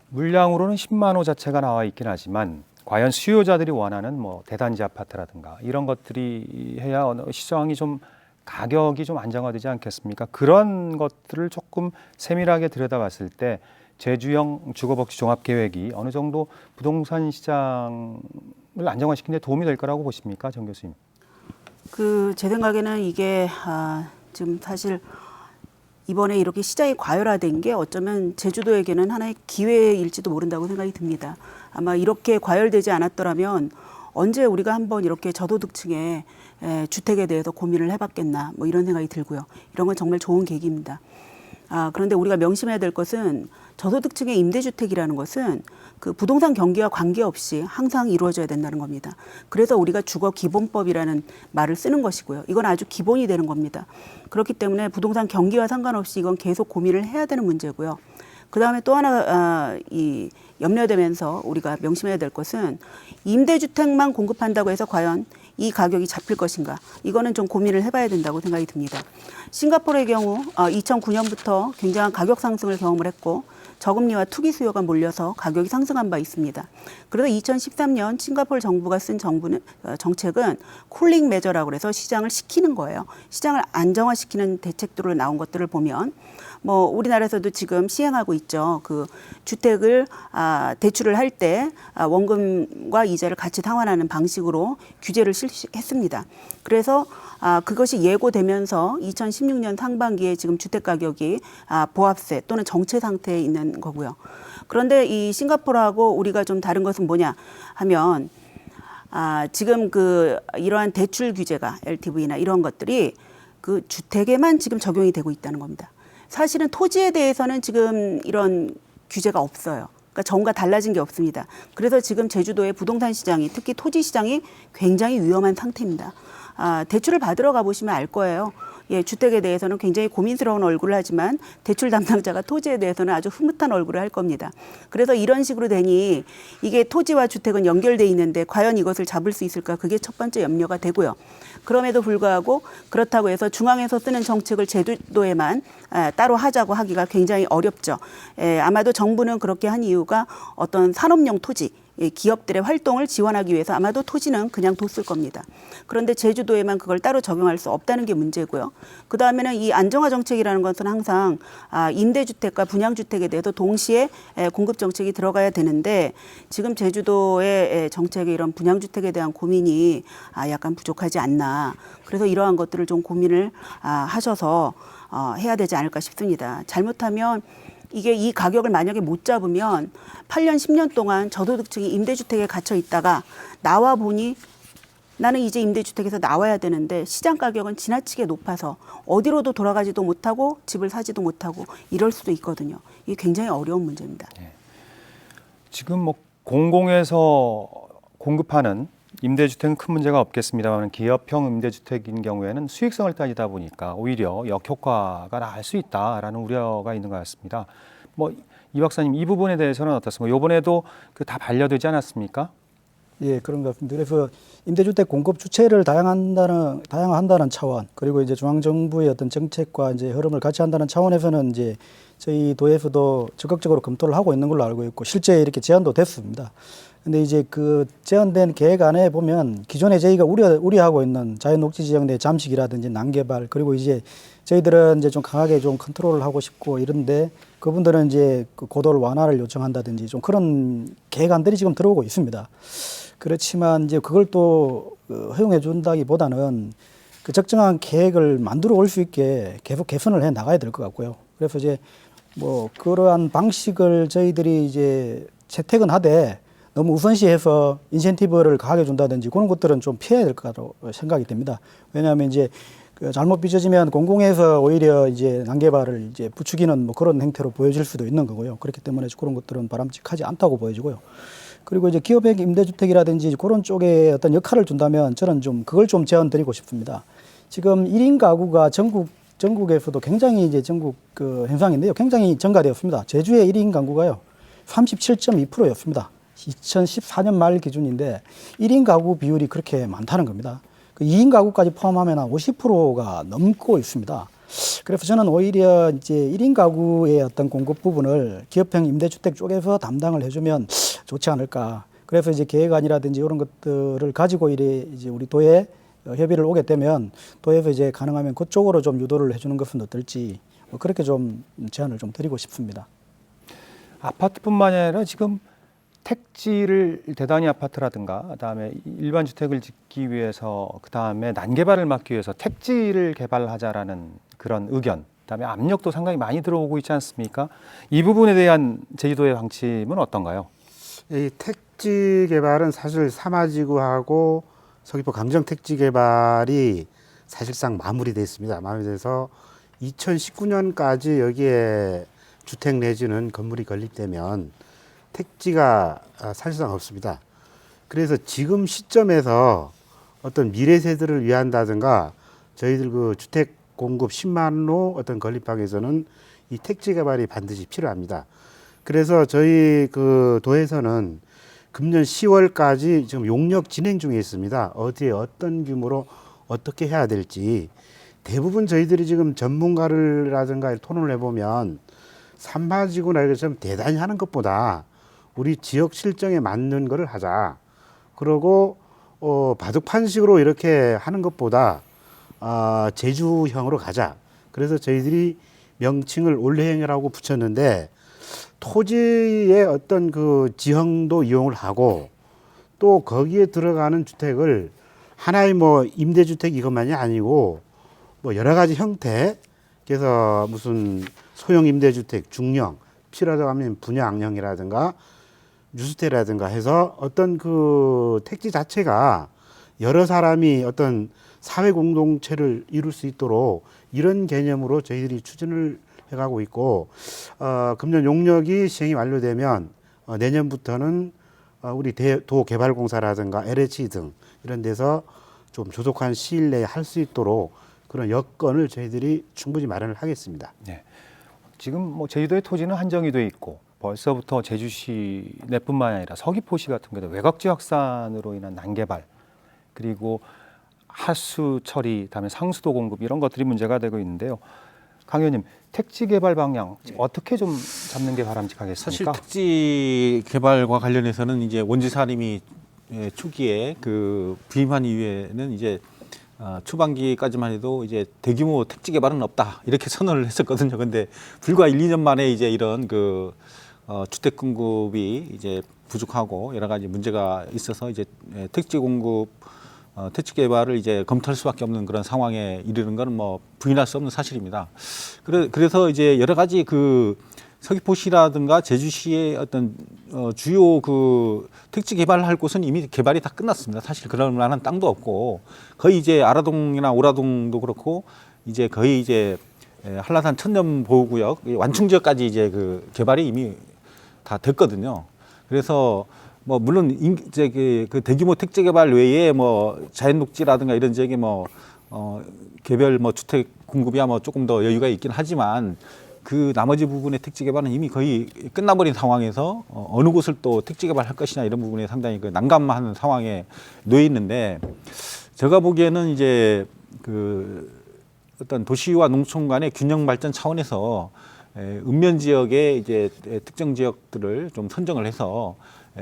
S1: 물량으로는 10만 호 자체가 나와 있긴 하지만 과연 수요자들이 원하는 뭐 대단지 아파트라든가 이런 것들이 해야 어느 시장이 좀 가격이 좀 안정화되지 않겠습니까? 그런 것들을 조금 세밀하게 들여다봤을 때 제주형 주거복지 종합계획이 어느 정도 부동산 시장을 안정화시키는 데 도움이 될 거라고 보십니까, 정 교수님?
S3: 제 생각에는 이게 지금 사실 이번에 이렇게 시장이 과열화된 게 어쩌면 제주도에게는 하나의 기회일지도 모른다고 생각이 듭니다. 아마 이렇게 과열되지 않았더라면 언제 우리가 한번 이렇게 저소득층의 주택에 대해서 고민을 해봤겠나, 뭐 이런 생각이 들고요. 이런 건 정말 좋은 계기입니다. 그런데 우리가 명심해야 될 것은 저소득층의 임대주택이라는 것은 그 부동산 경기와 관계없이 항상 이루어져야 된다는 겁니다. 그래서 우리가 주거기본법이라는 말을 쓰는 것이고요. 이건 아주 기본이 되는 겁니다. 그렇기 때문에 부동산 경기와 상관없이 이건 계속 고민을 해야 되는 문제고요. 그다음에 또 하나 염려되면서 우리가 명심해야 될 것은 임대주택만 공급한다고 해서 과연 이 가격이 잡힐 것인가, 이거는 좀 고민을 해봐야 된다고 생각이 듭니다. 싱가포르의 경우 2009년부터 굉장한 가격 상승을 경험을 했고 저금리와 투기 수요가 몰려서 가격이 상승한 바 있습니다. 그래서 2013년 싱가포르 정부가 쓴 정책은 쿨링 메저라고 해서 시장을 식히는 거예요. 시장을 안정화시키는 대책들로 나온 것들을 보면 뭐 우리나라에서도 지금 시행하고 있죠. 그 주택을 대출을 할 때 원금과 이자를 같이 상환하는 방식으로 규제를 실시했습니다. 그래서 그것이 예고되면서 2016년 상반기에 지금 주택 가격이 보합세 또는 정체 상태에 있는 거고요. 그런데 이 싱가포르하고 우리가 좀 다른 것은 뭐냐 하면 지금 이러한 대출 규제가 LTV나 이런 것들이 그 주택에만 지금 적용이 되고 있다는 겁니다. 사실은 토지에 대해서는 지금 이런 규제가 없어요. 그러니까 전과 달라진 게 없습니다. 그래서 지금 제주도의 부동산 시장이, 특히 토지 시장이 굉장히 위험한 상태입니다. 대출을 받으러 가보시면 알 거예요. 예, 주택에 대해서는 굉장히 고민스러운 얼굴을 하지만 대출 담당자가 토지에 대해서는 아주 흐뭇한 얼굴을 할 겁니다. 그래서 이런 식으로 되니 이게 토지와 주택은 연결돼 있는데 과연 이것을 잡을 수 있을까? 그게 첫 번째 염려가 되고요. 그럼에도 불구하고 그렇다고 해서 중앙에서 쓰는 정책을 제주도에만 따로 하자고 하기가 굉장히 어렵죠. 아마도 정부는 그렇게 한 이유가 어떤 산업용 토지, 기업들의 활동을 지원하기 위해서 아마도 토지는 그냥 뒀을 겁니다. 그런데 제주도에만 그걸 따로 적용할 수 없다는 게 문제고요. 그다음에는 이 안정화 정책이라는 것은 항상 임대주택과 분양주택에 대해서 동시에 공급 정책이 들어가야 되는데 지금 제주도의 정책의 이런 분양주택에 대한 고민이 약간 부족하지 않나. 그래서 이러한 것들을 좀 고민을 하셔서 해야 되지 않을까 싶습니다. 잘못하면 이게 이 가격을 만약에 못 잡으면 8년, 10년 동안 저소득층이 임대주택에 갇혀 있다가 나와 보니 나는 이제 임대주택에서 나와야 되는데 시장 가격은 지나치게 높아서 어디로도 돌아가지도 못하고 집을 사지도 못하고 이럴 수도 있거든요. 이게 굉장히 어려운 문제입니다.
S1: 네. 지금 뭐 공공에서 공급하는 임대주택은 큰 문제가 없겠습니다만 기업형 임대주택인 경우에는 수익성을 따지다 보니까 오히려 역효과가 날 수 있다라는 우려가 있는 것 같습니다. 뭐 이 박사님 이 부분에 대해서는 어떻습니까? 이번에도 다 반려되지 않았습니까?
S5: 예, 그런 것 같습니다. 그래서 임대주택 공급 주체를 다양화한다는 차원, 그리고 이제 중앙정부의 어떤 정책과 이제 흐름을 같이 한다는 차원에서는 이제 저희 도에서도 적극적으로 검토를 하고 있는 걸로 알고 있고 실제 이렇게 제안도 됐습니다. 근데 이제 그 제안된 계획 안에 보면 기존에 저희가 우려하고 있는 자연녹지 지역 내 잠식이라든지 난개발, 그리고 이제 저희들은 이제 좀 강하게 좀 컨트롤을 하고 싶고 이런데 그분들은 이제 그 고도를 완화를 요청한다든지 좀 그런 계획안들이 지금 들어오고 있습니다. 그렇지만 이제 그걸 또 허용해 준다기보다는 그 적정한 계획을 만들어 올 수 있게 계속 개선을 해 나가야 될 것 같고요. 그래서 이제 뭐 그러한 방식을 저희들이 이제 채택은 하되 너무 우선시해서 인센티브를 가하게 준다든지 그런 것들은 좀 피해야 될 거라고 생각이 됩니다. 왜냐하면 이제 그 잘못 빚어지면 공공에서 오히려 이제 난개발을 이제 부추기는 뭐 그런 행태로 보여질 수도 있는 거고요. 그렇기 때문에 그런 것들은 바람직하지 않다고 보여지고요. 그리고 이제 기업의 임대주택이라든지 그런 쪽에 어떤 역할을 준다면 저는 좀 그걸 좀 제안 드리고 싶습니다. 지금 1인 가구가 전국에서도 굉장히 이제 전국 그 현상인데요. 굉장히 증가되었습니다. 제주의 1인 가구가요. 37.2%였습니다. 2014년 말 기준인데 1인 가구 비율이 그렇게 많다는 겁니다. 그 2인 가구까지 포함하면 한 50%가 넘고 있습니다. 그래서 저는 오히려 이제 1인 가구의 어떤 공급 부분을 기업형 임대주택 쪽에서 담당을 해주면 좋지 않을까. 그래서 이제 계획안이라든지 이런 것들을 가지고 이제 우리 도에 협의를 오게 되면 도에서 이제 가능하면 그쪽으로 좀 유도를 해주는 것은 어떨지 뭐 그렇게 좀 제안을 좀 드리고 싶습니다.
S1: 아파트뿐만 아니라 지금 택지를 대단위 아파트라든가 그다음에 일반 주택을 짓기 위해서 그다음에 난개발을 막기 위해서 택지를 개발하자라는 그런 의견, 그다음에 압력도 상당히 많이 들어오고 있지 않습니까? 이 부분에 대한 제주도의 방침은 어떤가요?
S4: 이 택지 개발은 사실 사마지구하고 서귀포 강정 택지 개발이 사실상 마무리됐습니다. 마무리돼서 2019년까지 여기에 주택 내지는 건물이 건립되면 택지가 사실상 없습니다. 그래서 지금 시점에서 어떤 미래 세대를 위한다든가 저희들 그 주택 공급 10만로 어떤 건립방에서는 이 택지 개발이 반드시 필요합니다. 그래서 저희 그 도에서는 금년 10월까지 지금 용역 진행 중에 있습니다. 어디에 어떤 규모로 어떻게 해야 될지 대부분 저희들이 지금 전문가를라든가 토론을 해보면 산마지구나 이렇게 좀 대단히 하는 것보다 우리 지역 실정에 맞는 거를 하자. 그러고 바둑판식으로 이렇게 하는 것보다 제주형으로 가자. 그래서 저희들이 명칭을 올해행이라고 붙였는데 토지의 어떤 그 지형도 이용을 하고 또 거기에 들어가는 주택을 하나의 뭐 임대주택 이것만이 아니고 뭐 여러 가지 형태, 그래서 무슨 소형 임대주택, 중형, 필요하다고 하면 분양형이라든가 뉴스테라든가 해서 어떤 그 택지 자체가 여러 사람이 어떤 사회 공동체를 이룰 수 있도록 이런 개념으로 저희들이 추진을 해가고 있고 금년 용역이 시행이 완료되면 내년부터는 우리 도개발공사라든가 LH 등 이런 데서 좀 조속한 시일 내에 할 수 있도록 그런 여건을 저희들이 충분히 마련을 하겠습니다.
S1: 네. 지금 뭐 제주도의 토지는 한정이 돼 있고 벌써부터 제주시 내뿐만 아니라 서귀포시 같은 경우도 외곽지 확산으로 인한 난개발 그리고 하수 처리, 다음에 상수도 공급 이런 것들이 문제가 되고 있는데요. 강 의원님, 택지 개발 방향 어떻게 좀 잡는 게 바람직하겠습니까?
S2: 사실 택지 개발과 관련해서는 이제 원지사님이 초기에 그 부임한 이후에는 이제 초반기까지만 해도 이제 대규모 택지 개발은 없다 이렇게 선언을 했었거든요. 근데 불과 1, 2년 만에 이제 이런 그 주택 공급이 이제 부족하고 여러 가지 문제가 있어서 이제 택지 공급, 택지 개발을 이제 검토할 수밖에 없는 그런 상황에 이르는 것은 뭐 부인할 수 없는 사실입니다. 그래서 이제 여러 가지 그 서귀포시라든가 제주시의 어떤 주요 그 택지 개발할 곳은 이미 개발이 다 끝났습니다. 사실 그럴 만한 땅도 없고 거의 이제 아라동이나 오라동도 그렇고 이제 거의 이제 한라산 천년보호구역 완충 지역까지 이제 그 개발이 이미 다 됐거든요. 그래서 뭐 물론 이제 그 대규모 택지 개발 외에 뭐 자연 녹지라든가 이런 지역에 뭐 개별 뭐 주택 공급이야 뭐 조금 더 여유가 있긴 하지만 그 나머지 부분의 택지 개발은 이미 거의 끝나버린 상황에서 어느 곳을 또 택지 개발할 것이냐 이런 부분에 상당히 그 난감한 상황에 놓여 있는데 제가 보기에는 이제 그 어떤 도시와 농촌 간의 균형 발전 차원에서 읍면 지역의 이제 특정 지역들을 좀 선정을 해서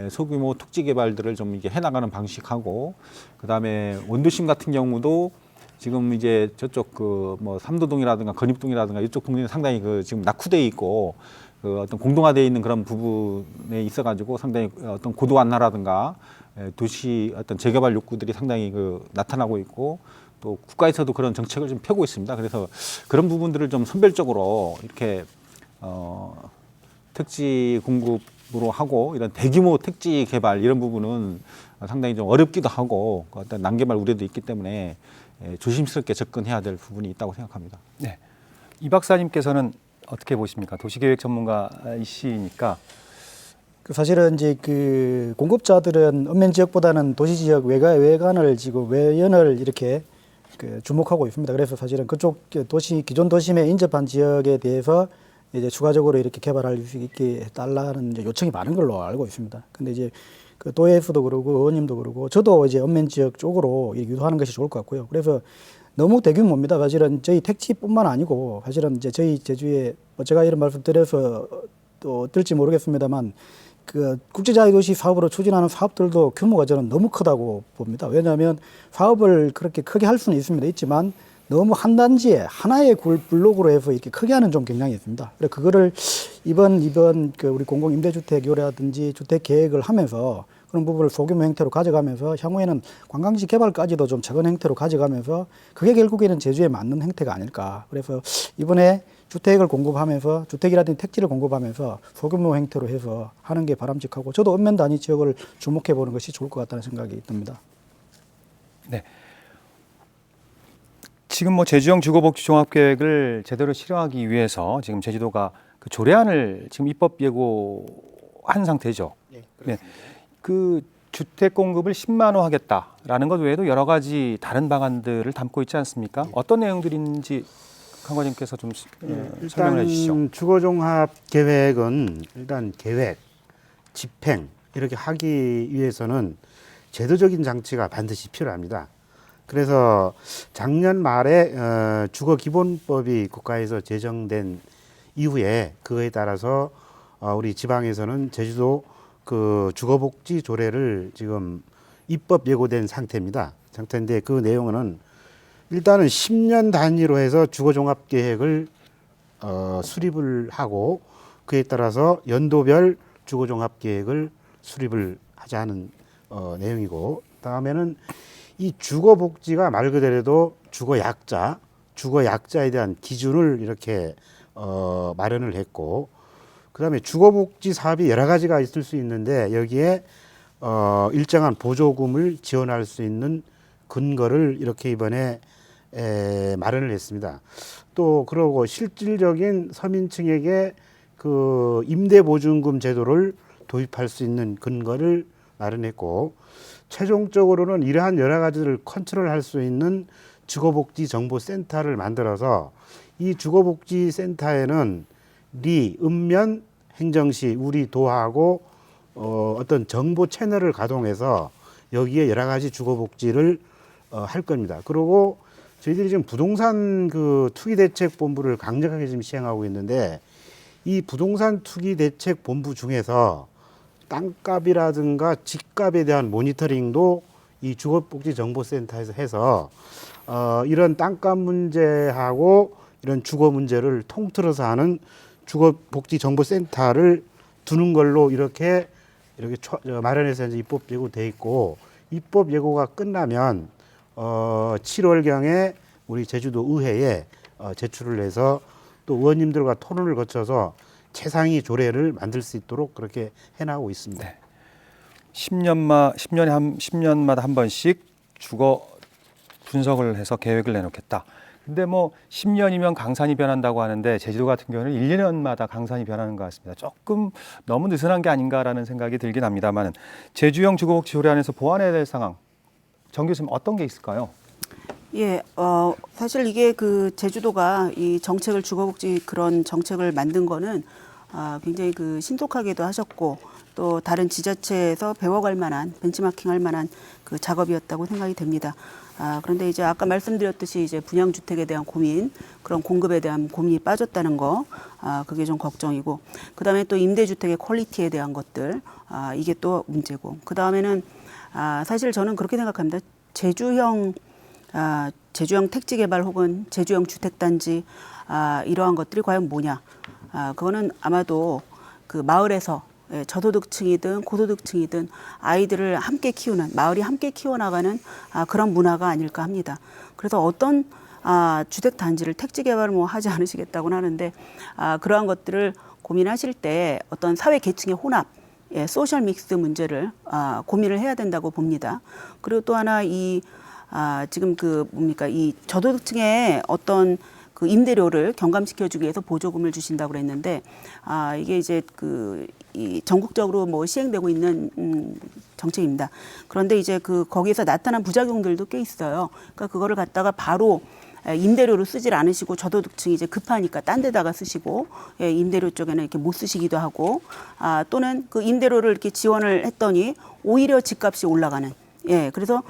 S2: 소규모 택지 개발들을 좀 이게 해나가는 방식하고 그다음에 원도심 같은 경우도 지금 이제 저쪽 그 뭐 삼도동이라든가 건입동이라든가 이쪽 동네는 상당히 그 지금 낙후돼 있고 그 어떤 공동화되어 있는 그런 부분에 있어가지고 상당히 어떤 고도 완화라든가 도시 어떤 재개발 욕구들이 상당히 그 나타나고 있고 또 국가에서도 그런 정책을 좀 펴고 있습니다. 그래서 그런 부분들을 좀 선별적으로 이렇게 택지 공급으로 하고 이런 대규모 택지 개발 이런 부분은 상당히 좀 어렵기도 하고 어떤 난개발 우려도 있기 때문에 조심스럽게 접근해야 될 부분이 있다고 생각합니다.
S1: 네. 이 박사님께서는 어떻게 보십니까? 도시계획 전문가이시니까.
S5: 사실은 이제 그 공급자들은 읍면 지역보다는 도시 지역 외관을 지고 외연을 이렇게 그 주목하고 있습니다. 그래서 사실은 그쪽 기존 도심에 인접한 지역에 대해서 이제 추가적으로 이렇게 개발할 수 있게 해달라는 이제 요청이 많은 걸로 알고 있습니다. 근데 이제 그 도에서도 그러고 의원님도 그러고 저도 이제 읍면 지역 쪽으로 유도하는 것이 좋을 것 같고요. 그래서 너무 대규모입니다. 사실은 저희 택지뿐만 아니고 사실은 이제 저희 제주에 제가 이런 말씀 드려서 또 들지 모르겠습니다만 그 국제자유도시 사업으로 추진하는 사업들도 규모가 저는 너무 크다고 봅니다. 왜냐하면 사업을 그렇게 크게 할 수는 있지만 너무 한 단지에 하나의 블록으로 해서 이렇게 크게 하는 좀 경향이 있습니다. 그래서 그거를 이번 그 우리 공공임대주택이라든지 주택 계획을 하면서 그런 부분을 소규모 형태로 가져가면서 향후에는 관광지 개발까지도 좀 작은 형태로 가져가면서 그게 결국에는 제주에 맞는 형태가 아닐까. 그래서 이번에 주택을 공급하면서 주택이라든지 택지를 공급하면서 소규모 형태로 해서 하는 게 바람직하고 저도 읍면 단위 지역을 주목해 보는 것이 좋을 것 같다는 생각이 듭니다.
S1: 네. 지금 뭐 제주형 주거복지 종합계획을 제대로 실행하기 위해서 지금 제주도가 그 조례안을 지금 입법 예고한 상태죠. 네. 그 주택 공급을 10만호하겠다라는 것 외에도 여러 가지 다른 방안들을 담고 있지 않습니까? 어떤 내용들인지 강 과장님께서 좀 설명을 해주시죠.
S4: 일단 주거종합 계획은 일단 계획, 집행 이렇게 하기 위해서는 제도적인 장치가 반드시 필요합니다. 그래서 작년 말에 주거기본법이 국가에서 제정된 이후에 그거에 따라서 우리 지방에서는 제주도 그 주거복지 조례를 지금 입법 예고된 상태인데 그 내용은 일단은 10년 단위로 해서 주거종합계획을 수립을 하고 그에 따라서 연도별 주거종합계획을 수립을 하자는 내용이고 다음에는 이 주거복지가 말 그대로도 주거약자에 대한 기준을 이렇게 마련을 했고 그다음에 주거복지 사업이 여러 가지가 있을 수 있는데 여기에 일정한 보조금을 지원할 수 있는 근거를 이렇게 이번에 마련을 했습니다. 또 그러고 실질적인 서민층에게 그 임대보증금 제도를 도입할 수 있는 근거를 마련했고 최종적으로는 이러한 여러 가지를 컨트롤할 수 있는 주거복지정보센터를 만들어서 이 주거복지센터에는 읍면, 행정시, 우리 도하고 어떤 정보 채널을 가동해서 여기에 여러 가지 주거복지를 할 겁니다. 그리고 저희들이 지금 부동산 그 투기대책본부를 강력하게 지금 시행하고 있는데 이 부동산 투기대책본부 중에서 땅값이라든가 집값에 대한 모니터링도 이 주거복지정보센터에서 해서 이런 땅값 문제하고 이런 주거 문제를 통틀어서 하는 주거복지정보센터를 두는 걸로 이렇게 마련해서 이제 입법 예고돼 있고 입법 예고가 끝나면 7월경에 우리 제주도 의회에 제출을 해서 또 의원님들과 토론을 거쳐서 최상위 조례를 만들 수 있도록 그렇게 해나가고 있습니다.
S1: 네. 10년마다 한 번씩 주거 분석을 해서 계획을 내놓겠다. 근데 뭐 10년이면 강산이 변한다고 하는데 제주도 같은 경우는 1, 2년마다 강산이 변하는 것 같습니다. 조금 너무 느슨한 게 아닌가라는 생각이 들긴 합니다만 제주형 주거복지 조례 안에서 보완해야 될 상황 정 교수님 어떤 게 있을까요?
S3: 예, 사실 이게 그 제주도가 이 정책을 주거복지 그런 정책을 만든 거는 굉장히 그 신속하게도 하셨고 또 다른 지자체에서 배워갈 만한 벤치마킹할 만한 그 작업이었다고 생각이 됩니다. 그런데 이제 아까 말씀드렸듯이 이제 분양주택에 대한 고민, 그런 공급에 대한 고민이 빠졌다는 거, 그게 좀 걱정이고, 그 다음에 또 임대주택의 퀄리티에 대한 것들, 이게 또 문제고, 그 다음에는 사실 저는 그렇게 생각합니다. 제주형 택지개발 혹은 제주형 주택단지 이러한 것들이 과연 뭐냐? 그거는 아마도 그 마을에서 저소득층이든 고소득층이든 아이들을 함께 키우는 마을이 함께 키워나가는 그런 문화가 아닐까 합니다. 그래서 어떤 주택 단지를 택지 개발을 뭐 하지 않으시겠다고는 하는데 그러한 것들을 고민하실 때 어떤 사회 계층의 혼합, 소셜 믹스 문제를 고민을 해야 된다고 봅니다. 그리고 또 하나 지금 이 저소득층의 어떤 그 임대료를 경감시켜주기 위해서 보조금을 주신다고 그랬는데 이게 이제 이 전국적으로 뭐 시행되고 있는 정책입니다. 그런데 이제 거기에서 나타난 부작용들도 꽤 있어요. 그러니까 그거를 갖다가 바로 임대료로 쓰질 않으시고 저소득층이 이제 급하니까 딴 데다가 쓰시고 임대료 쪽에는 이렇게 못 쓰시기도 하고 또는 그 임대료를 이렇게 지원을 했더니 오히려 집값이 올라가는 그래서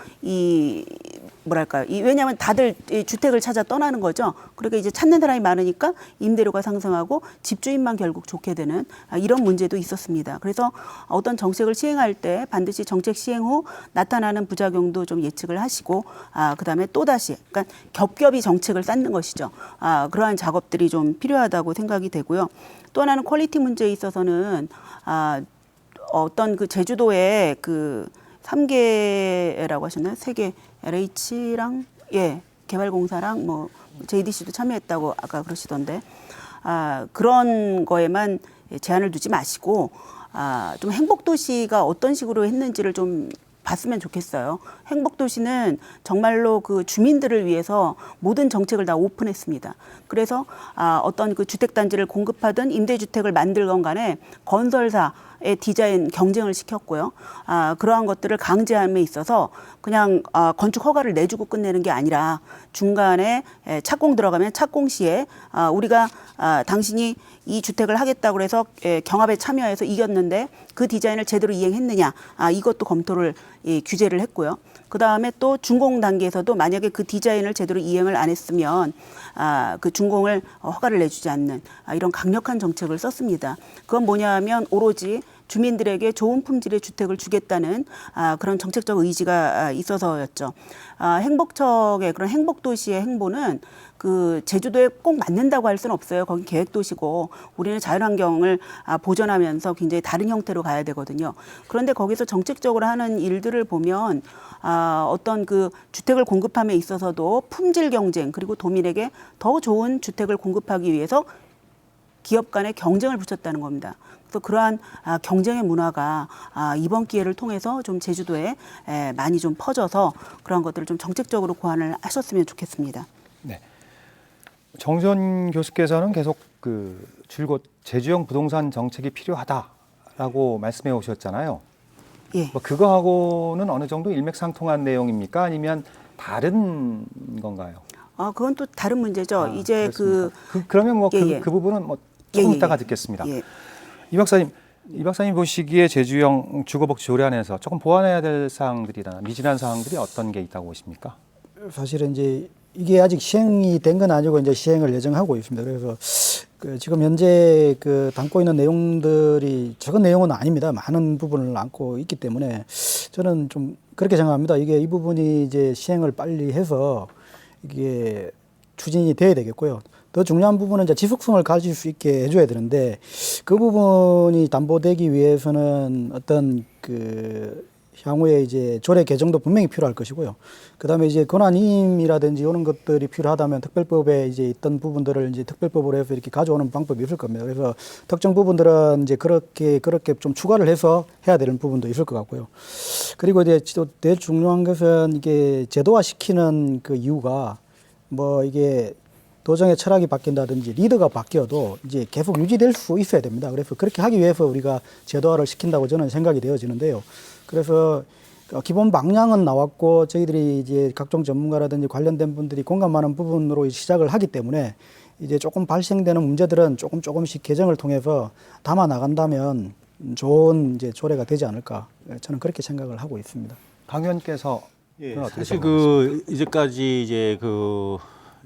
S3: 왜냐하면 다들 이 주택을 찾아 떠나는 거죠. 그러니까 이제 찾는 사람이 많으니까 임대료가 상승하고 집주인만 결국 좋게 되는 이런 문제도 있었습니다. 그래서 어떤 정책을 시행할 때 반드시 정책 시행 후 나타나는 부작용도 좀 예측을 하시고 그다음에 또다시 그러니까 겹겹이 정책을 쌓는 것이죠. 그러한 작업들이 좀 필요하다고 생각이 되고요. 또 하나는 퀄리티 문제에 있어서는 어떤 제주도의 3개라고 하셨나요? 3개 LH랑 개발공사랑 뭐 JDC도 참여했다고 아까 그러시던데 그런 거에만 제한을 두지 마시고 좀 행복도시가 어떤 식으로 했는지를 좀 봤으면 좋겠어요. 행복도시는 정말로 그 주민들을 위해서 모든 정책을 다 오픈했습니다. 그래서 어떤 그 주택단지를 공급하든 임대주택을 만들건 간에 건설사의 디자인 경쟁을 시켰고요. 그러한 것들을 강제함에 있어서 그냥 건축 허가를 내주고 끝내는 게 아니라 중간에 착공 들어가면 착공 시에 우리가 당신이 이 주택을 하겠다고 해서 경합에 참여해서 이겼는데 그 디자인을 제대로 이행했느냐 이것도 검토를 규제를 했고요. 그다음에 또 준공 단계에서도 만약에 그 디자인을 제대로 이행을 안 했으면 그 준공을 허가를 내주지 않는 이런 강력한 정책을 썼습니다. 그건 뭐냐 하면 오로지 주민들에게 좋은 품질의 주택을 주겠다는 그런 정책적 의지가 있어서였죠. 행복척의 그런 행복도시의 행보는 제주도에 꼭 맞는다고 할 수는 없어요. 거긴 계획도시고 우리는 자연환경을 보존하면서 굉장히 다른 형태로 가야 되거든요. 그런데 거기서 정책적으로 하는 일들을 보면 어떤 주택을 공급함에 있어서도 품질 경쟁 그리고 도민에게 더 좋은 주택을 공급하기 위해서 기업 간의 경쟁을 붙였다는 겁니다. 그래서 그러한 경쟁의 문화가 이번 기회를 통해서 좀 제주도에 많이 좀 퍼져서 그런 것들을 좀 정책적으로 고안을 하셨으면 좋겠습니다.
S1: 네. 정전 교수께서는 계속 줄곧 제주형 부동산 정책이 필요하다라고 말씀해 오셨잖아요.
S3: 예.
S1: 뭐 그거하고는 어느 정도 일맥상통한 내용입니까? 아니면 다른 건가요?
S3: 그건 또 다른 문제죠. 이제
S1: 그러면 뭐
S3: 예.
S1: 그 부분은 뭐 조금 이따가 듣겠습니다. 이 박사님 보시기에 제주형 주거복지 조례안에서 조금 보완해야 될 사항들이나 미진한 사항들이 어떤 게 있다고 보십니까?
S5: 사실은 이제 이게 아직 시행이 된 건 아니고 이제 시행을 예정하고 있습니다. 그래서 지금 현재 담고 있는 내용들이 적은 내용은 아닙니다. 많은 부분을 안고 있기 때문에 저는 좀 그렇게 생각합니다. 이 부분이 이제 시행을 빨리 해서 이게 추진이 돼야 되겠고요. 더 중요한 부분은 이제 지속성을 가질 수 있게 해줘야 되는데 그 부분이 담보되기 위해서는 어떤 향후에 이제 조례 개정도 분명히 필요할 것이고요. 그다음에 이제 권한임이라든지 이런 것들이 필요하다면 특별법에 이제 있던 부분들을 이제 특별법으로 해서 이렇게 가져오는 방법이 있을 겁니다. 그래서 특정 부분들은 이제 그렇게 좀 추가를 해서 해야 되는 부분도 있을 것 같고요. 그리고 이제 또 제일 중요한 것은 이게 제도화 시키는 이유가 뭐 이게 도정의 철학이 바뀐다든지 리더가 바뀌어도 이제 계속 유지될 수 있어야 됩니다. 그래서 그렇게 하기 위해서 우리가 제도화를 시킨다고 저는 생각이 되어지는데요. 그래서 기본 방향은 나왔고 저희들이 이제 각종 전문가라든지 관련된 분들이 공감하는 부분으로 시작을 하기 때문에 이제 조금 발생되는 문제들은 조금씩 개정을 통해서 담아 나간다면 좋은 이제 조례가 되지 않을까 저는 그렇게 생각을 하고 있습니다.
S1: 강 의원께서
S2: 사실 이제까지 이제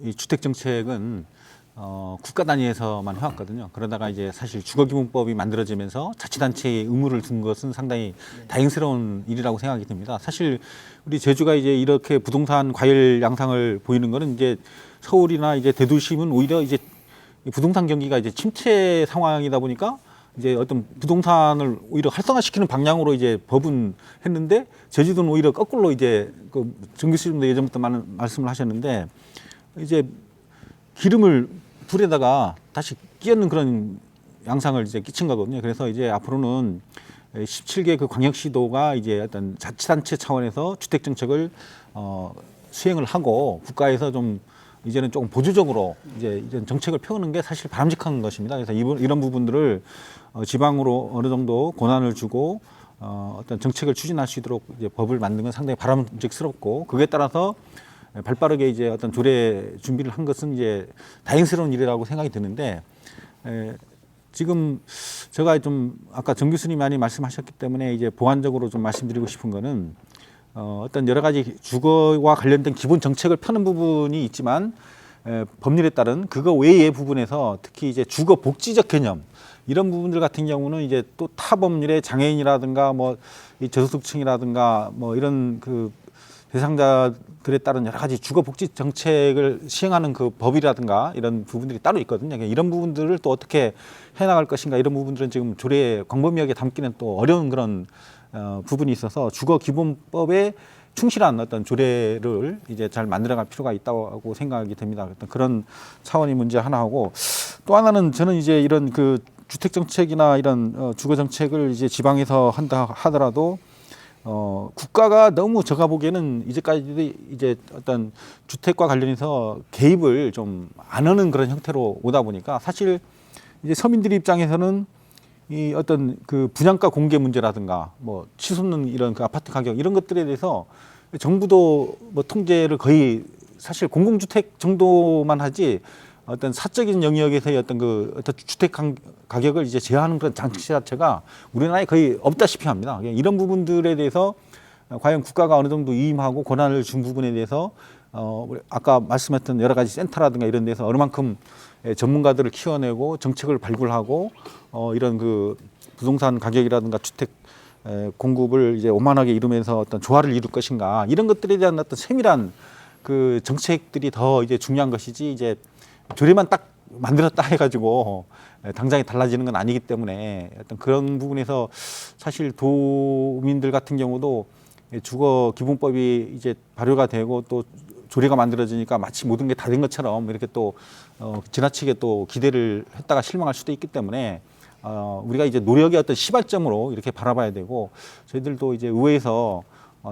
S2: 이 주택 정책은 국가 단위에서만 해왔거든요. 그러다가 이제 사실 주거기본법이 만들어지면서 자치단체의 의무를 둔 것은 상당히 다행스러운 일이라고 생각이 듭니다. 사실 우리 제주가 이제 이렇게 부동산 과열 양상을 보이는 거는 이제 서울이나 이제 대도시는 오히려 이제 부동산 경기가 이제 침체 상황이다 보니까 이제 어떤 부동산을 오히려 활성화시키는 방향으로 이제 법은 했는데 제주도는 오히려 거꾸로 이제 정 교수님도 예전부터 많은 말씀을 하셨는데 이제 기름을 불에다가 다시 끼얹는 그런 양상을 이제 끼친 거거든요. 그래서 이제 앞으로는 17개 그 광역시도가 이제 어떤 자치단체 차원에서 주택 정책을 수행을 하고 국가에서 좀 이제는 조금 보조적으로 이제 이런 정책을 펴는 게 사실 바람직한 것입니다. 그래서 이런 부분들을 지방으로 어느 정도 권한을 주고 어떤 정책을 추진할 수 있도록 이제 법을 만든 건 상당히 바람직스럽고, 그에 따라서 발빠르게 이제 어떤 조례 준비를 한 것은 이제 다행스러운 일이라고 생각이 드는데, 지금 제가 좀 아까 정 교수님 많이 말씀하셨기 때문에 이제 보완적으로 좀 말씀드리고 싶은 거는 어떤 여러 가지 주거와 관련된 기본 정책을 펴는 부분이 있지만 법률에 따른 그거 외의 부분에서 특히 이제 주거 복지적 개념 이런 부분들 같은 경우는 이제 또 타 법률의 장애인이라든가 뭐 이 저소득층이라든가 뭐 이런 그 대상자들에 따른 여러 가지 주거 복지 정책을 시행하는 그 법이라든가 이런 부분들이 따로 있거든요. 이런 부분들을 또 어떻게 해나갈 것인가, 이런 부분들은 지금 조례 광범위하게 담기는 또 어려운 그런 부분이 있어서 주거 기본법에 충실한 어떤 조례를 이제 잘 만들어갈 필요가 있다고 생각이 됩니다. 어떤 그런 차원이 문제 하나하고, 또 하나는 저는 이제 이런 그 주택 정책이나 이런 주거 정책을 이제 지방에서 한다 하더라도 국가가 너무 제가 보기에는 이제까지 이제 어떤 주택과 관련해서 개입을 좀 안 하는 그런 형태로 오다 보니까 사실 이제 서민들 입장에서는 이 어떤 그 분양가 공개 문제라든가 뭐 치솟는 이런 그 아파트 가격 이런 것들에 대해서 정부도 뭐 통제를 거의 사실 공공주택 정도만 하지 어떤 사적인 영역에서의 어떤 그 어떤 주택 가격을 이제 제한하는 그런 장치 자체가 우리나라에 거의 없다시피 합니다. 이런 부분들에 대해서 과연 국가가 어느 정도 위임하고 권한을 준 부분에 대해서 아까 말씀했던 여러 가지 센터라든가 이런 데서 어느 만큼 전문가들을 키워내고 정책을 발굴하고 이런 그 부동산 가격이라든가 주택 공급을 이제 오만하게 이루면서 어떤 조화를 이룰 것인가, 이런 것들에 대한 어떤 세밀한 그 정책들이 더 이제 중요한 것이지, 이제 조례만 딱 만들었다 해가지고 당장에 달라지는 건 아니기 때문에 어떤 그런 부분에서 사실 도민들 같은 경우도 주거 기본법이 이제 발효가 되고 또 조례가 만들어지니까 마치 모든 게 다 된 것처럼 이렇게 또 지나치게 또 기대를 했다가 실망할 수도 있기 때문에 우리가 이제 노력의 어떤 시발점으로 이렇게 바라봐야 되고, 저희들도 이제 의회에서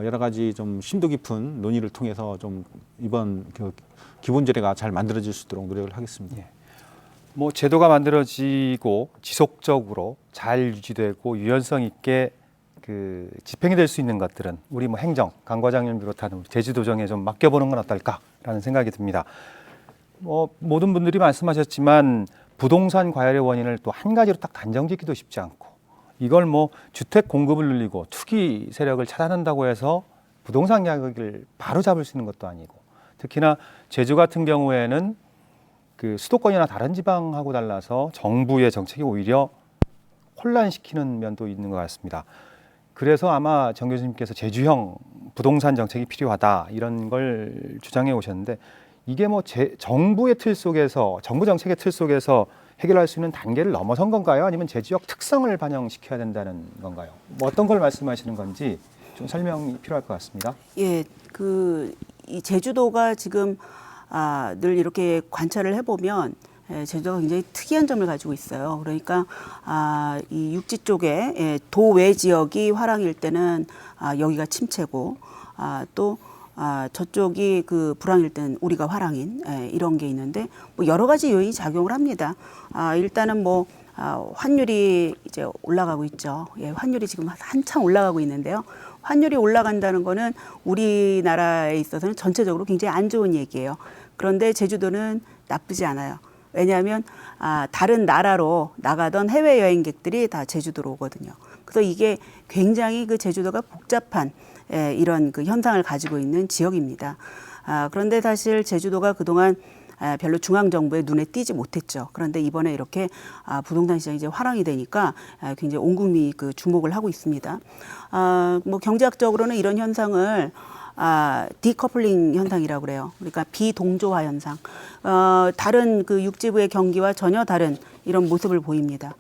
S2: 여러 가지 좀 심도 깊은 논의를 통해서 좀 이번 그 기본 조례가 잘 만들어질 수 있도록 노력을 하겠습니다.
S1: 예. 뭐 제도가 만들어지고 지속적으로 잘 유지되고 유연성 있게 그 집행이 될 수 있는 것들은 우리 뭐 행정, 강 과장님 비롯한 제주도정에 좀 맡겨보는 건 어떨까라는 생각이 듭니다. 뭐 모든 분들이 말씀하셨지만 부동산 과열의 원인을 또 한 가지로 딱 단정짓기도 쉽지 않고, 이걸 뭐 주택 공급을 늘리고 투기 세력을 차단한다고 해서 부동산 가격을 바로 잡을 수 있는 것도 아니고, 특히나 제주 같은 경우에는 그 수도권이나 다른 지방하고 달라서 정부의 정책이 오히려 혼란시키는 면도 있는 것 같습니다. 그래서 아마 정 교수님께서 제주형 부동산 정책이 필요하다 이런 걸 주장해 오셨는데, 이게 뭐 정부의 틀 속에서, 정부 정책의 틀 속에서 해결할 수 있는 단계를 넘어선 건가요? 아니면 제주역 특성을 반영시켜야 된다는 건가요? 뭐 어떤 걸 말씀하시는 건지 좀 설명이 필요할 것 같습니다.
S3: 예, 이 제주도가 지금 늘 이렇게 관찰을 해보면 제주도가 굉장히 특이한 점을 가지고 있어요. 그러니까 이 육지 쪽에 도외 지역이 화랑일 때는 여기가 침체고, 또 저쪽이 그 불황일 때는 우리가 화랑인 이런 게 있는데, 뭐 여러 가지 요인이 작용을 합니다. 일단은 뭐 환율이 이제 올라가고 있죠. 예, 환율이 지금 한참 올라가고 있는데요. 환율이 올라간다는 거는 우리나라에 있어서는 전체적으로 굉장히 안 좋은 얘기예요. 그런데 제주도는 나쁘지 않아요. 왜냐하면 다른 나라로 나가던 해외 여행객들이 다 제주도로 오거든요. 그래서 이게 굉장히 그 제주도가 복잡한 이런 그 현상을 가지고 있는 지역입니다. 그런데 사실 제주도가 그동안 별로 중앙정부의 눈에 띄지 못했죠. 그런데 이번에 이렇게 부동산 시장이 이제 화랑이 되니까 굉장히 온 국민이 그 주목을 하고 있습니다. 뭐 경제학적으로는 이런 현상을 디커플링 현상이라고 그래요. 그러니까 비동조화 현상. 다른 그 육지부의 경기와 전혀 다른 이런 모습을 보입니다.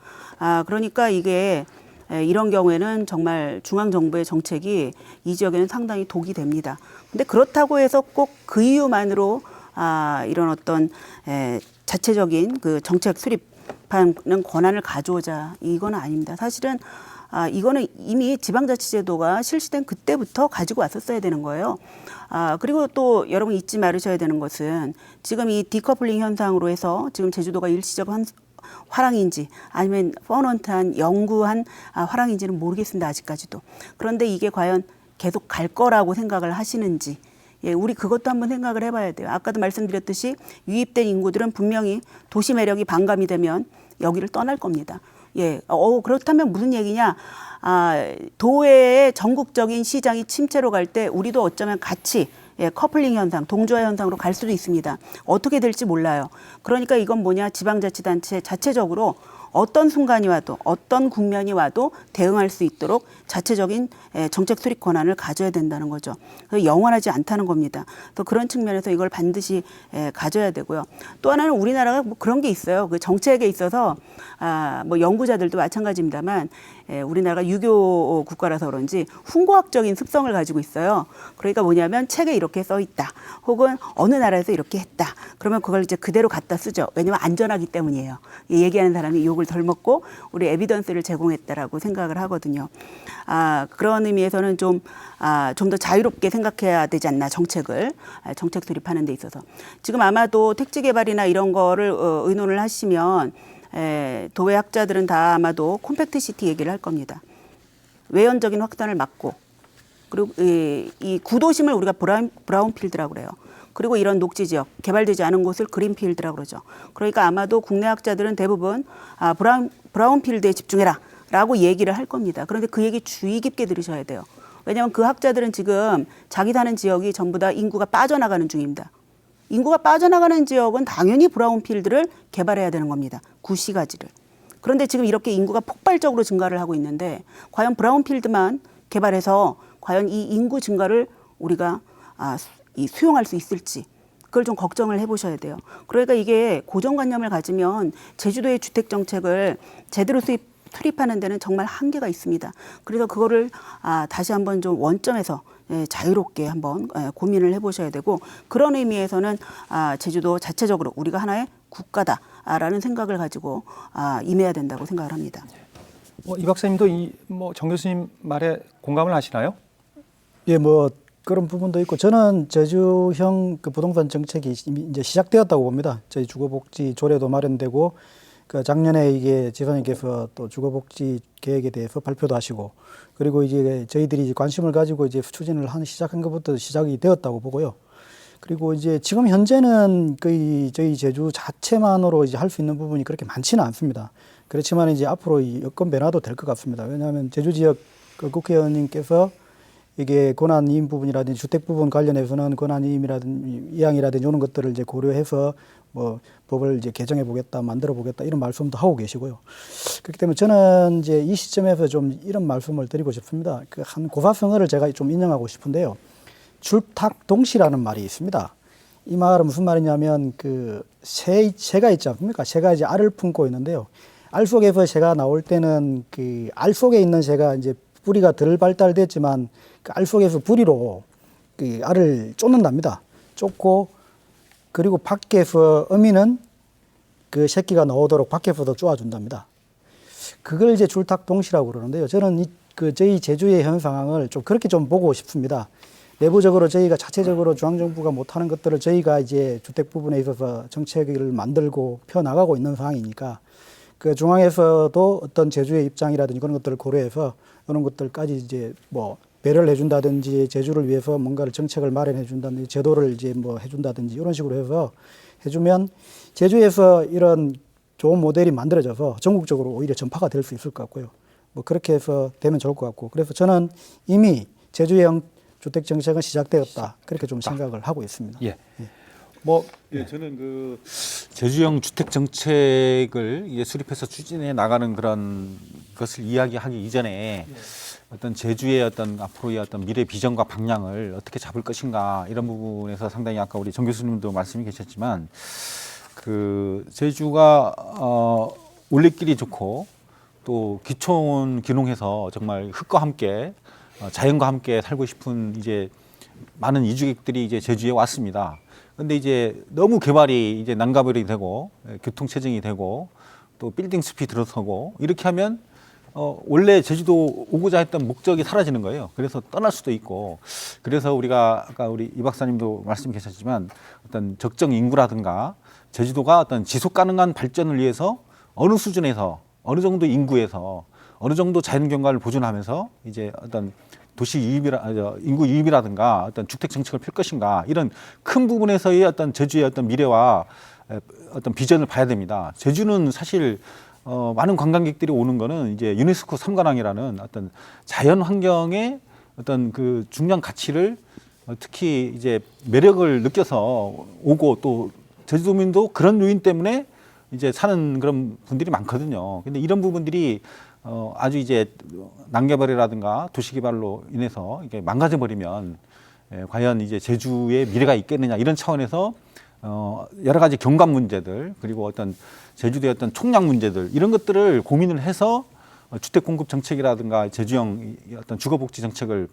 S3: 그러니까 이게 이런 경우에는 정말 중앙정부의 정책이 이 지역에는 상당히 독이 됩니다. 근데 그렇다고 해서 꼭 그 이유만으로 이런 어떤 자체적인 그 정책 수립하는 권한을 가져오자 이건 아닙니다. 사실은 이거는 이미 지방자치제도가 실시된 그때부터 가지고 왔었어야 되는 거예요. 그리고 또 여러분 잊지 말으셔야 되는 것은 지금 이 디커플링 현상으로 해서 지금 제주도가 일시적 화랑인지 아니면 퍼먼트한 영구한 화랑인지는 모르겠습니다. 아직까지도. 그런데 이게 과연 계속 갈 거라고 생각을 하시는지 우리 그것도 한번 생각을 해봐야 돼요. 아까도 말씀드렸듯이 유입된 인구들은 분명히 도시 매력이 반감이 되면 여기를 떠날 겁니다. 그렇다면 무슨 얘기냐? 도외의 전국적인 시장이 침체로 갈 때 우리도 어쩌면 같이 커플링 현상, 동조화 현상으로 갈 수도 있습니다. 어떻게 될지 몰라요. 그러니까 이건 뭐냐? 지방자치단체 자체적으로 어떤 순간이 와도 어떤 국면이 와도 대응할 수 있도록 자체적인 정책 수립 권한을 가져야 된다는 거죠. 영원하지 않다는 겁니다. 또 그런 측면에서 이걸 반드시 가져야 되고요. 또 하나는 우리나라가 뭐 그런 게 있어요. 그 정책에 있어서 뭐 연구자들도 마찬가지입니다만 우리나라가 유교 국가라서 그런지 훈고학적인 습성을 가지고 있어요. 그러니까 뭐냐면 책에 이렇게 써 있다. 혹은 어느 나라에서 이렇게 했다. 그러면 그걸 이제 그대로 갖다 쓰죠. 왜냐면 안전하기 때문이에요. 얘기하는 사람이 욕을 덜 먹고 우리 에비던스를 제공했다라고 생각을 하거든요. 그런 의미에서는 좀 더 자유롭게 생각해야 되지 않나 정책 수립하는 데 있어서. 지금 아마도 택지 개발이나 이런 거를 의논을 하시면 도외 학자들은 다 아마도 콤팩트 시티 얘기를 할 겁니다. 외연적인 확산을 막고 그리고 이 구도심을 우리가 브라운필드라고 그래요. 그리고 이런 녹지 지역, 개발되지 않은 곳을 그린필드라고 그러죠. 그러니까 아마도 국내 학자들은 대부분 브라운필드에 집중해라 라고 얘기를 할 겁니다. 그런데 그 얘기 주의 깊게 들으셔야 돼요. 왜냐하면 그 학자들은 지금 자기 사는 지역이 전부 다 인구가 빠져나가는 중입니다. 인구가 빠져나가는 지역은 당연히 브라운필드를 개발해야 되는 겁니다. 구시가지를. 그런데 지금 이렇게 인구가 폭발적으로 증가를 하고 있는데 과연 브라운필드만 개발해서 과연 이 인구 증가를 우리가 수용할 수 있을지 그걸 좀 걱정을 해보셔야 돼요. 그러니까 이게 고정관념을 가지면 제주도의 주택정책을 제대로 수립하는 데는 정말 한계가 있습니다. 그래서 그거를 다시 한번 좀 원점에서 자유롭게 한번 고민을 해보셔야 되고 그런 의미에서는 제주도 자체적으로 우리가 하나의 국가다라는 생각을 가지고 임해야 된다고 생각을 합니다.
S1: 이 박사님도 정 교수님 말에 공감을 하시나요?
S5: 예, 뭐 그런 부분도 있고 저는 제주형 그 부동산 정책이 이제 시작되었다고 봅니다. 저희 주거복지 조례도 마련되고 그 작년에 이게 지사님께서 또 주거복지 계획에 대해서 발표도 하시고 그리고 이제 저희들이 관심을 가지고 이제 추진을 시작한 것부터 시작이 되었다고 보고요. 그리고 이제 지금 현재는 거의 저희 제주 자체만으로 이제 할 수 있는 부분이 그렇게 많지는 않습니다. 그렇지만 이제 앞으로 이 여건 변화도 될 것 같습니다. 왜냐하면 제주 지역 그 국회의원님께서 이게 권한이임 부분이라든지 주택 부분 관련해서는 권한이임이라든지 이양이라든지 이런 것들을 이제 고려해서 뭐 법을 이제 개정해 보겠다, 만들어 보겠다 이런 말씀도 하고 계시고요. 그렇기 때문에 저는 이제 이 시점에서 좀 이런 말씀을 드리고 싶습니다. 그 한 고사성어를 제가 좀 인용하고 싶은데요. 줄탁동시라는 말이 있습니다. 이 말은 무슨 말이냐면 그 새가 있지 않습니까? 새가 이제 알을 품고 있는데요. 알 속에서 새가 나올 때는 그 알 속에 있는 새가 이제 뿌리가 덜 발달됐지만 그 알 속에서 부리로 그 알을 쫓는답니다. 쫓고 그리고 밖에서 어미는 그 새끼가 나오도록 밖에서도 쪼아준답니다. 그걸 이제 줄탁동시라고 그러는데요. 저는 저희 제주의 현 상황을 좀 그렇게 좀 보고 싶습니다. 내부적으로 저희가 자체적으로 중앙정부가 못하는 것들을 저희가 이제 주택 부분에 있어서 정책을 만들고 펴나가고 있는 상황이니까 그 중앙에서도 어떤 제주의 입장이라든지 그런 것들을 고려해서 그런 것들까지 이제 뭐 배려를 해준다든지 제주를 위해서 뭔가를 정책을 마련해 준다든지 제도를 이제 뭐 해준다든지 이런 식으로 해서 해주면 제주에서 이런 좋은 모델이 만들어져서 전국적으로 오히려 전파가 될 수 있을 것 같고요. 뭐 그렇게 해서 되면 좋을 것 같고 그래서 저는 이미 제주형 주택 정책은 시작되었다 그렇게 좀 생각을 하고 있습니다.
S1: 예.
S2: 저는 그 제주형 주택 정책을 이제 수립해서 추진해 나가는 그런 것을 이야기하기 이전에 어떤 제주의 어떤 앞으로의 어떤 미래 비전과 방향을 어떻게 잡을 것인가 이런 부분에서 상당히 아까 우리 정 교수님도 말씀이 계셨지만 그 제주가 올레길이 좋고 또 기촌 기농해서 정말 흙과 함께 자연과 함께 살고 싶은 이제 많은 이주객들이 이제 제주에 왔습니다. 근데 이제 너무 개발이 이제 난가버리 되고 교통체증이 되고 또 빌딩 숲이 들어서고 이렇게 하면 원래 제주도 오고자 했던 목적이 사라지는 거예요. 그래서 떠날 수도 있고, 그래서 우리가 아까 우리 이 박사님도 말씀 계셨지만 어떤 적정 인구라든가 제주도가 어떤 지속 가능한 발전을 위해서 어느 수준에서 어느 정도 인구에서 어느 정도 자연 경관을 보존하면서 이제 어떤 도시 인구 유입이라든가 어떤 주택 정책을 펼 것인가, 이런 큰 부분에서의 어떤 제주의 어떤 미래와 어떤 비전을 봐야 됩니다. 제주는 사실 많은 관광객들이 오는 거는 이제 유네스코 3관왕이라는 어떤 자연 환경의 어떤 그 중요한 가치를 특히 이제 매력을 느껴서 오고, 또 제주도민도 그런 요인 때문에 이제 사는 그런 분들이 많거든요. 근데 이런 부분들이 아주 이제 난개발이라든가 도시개발로 인해서 이게 망가져 버리면 과연 이제 제주의 미래가 있겠느냐, 이런 차원에서 여러 가지 경관 문제들, 그리고 어떤 제주도의 어떤 총량 문제들, 이런 것들을 고민을 해서 주택 공급 정책이라든가 제주형 어떤 주거복지 정책을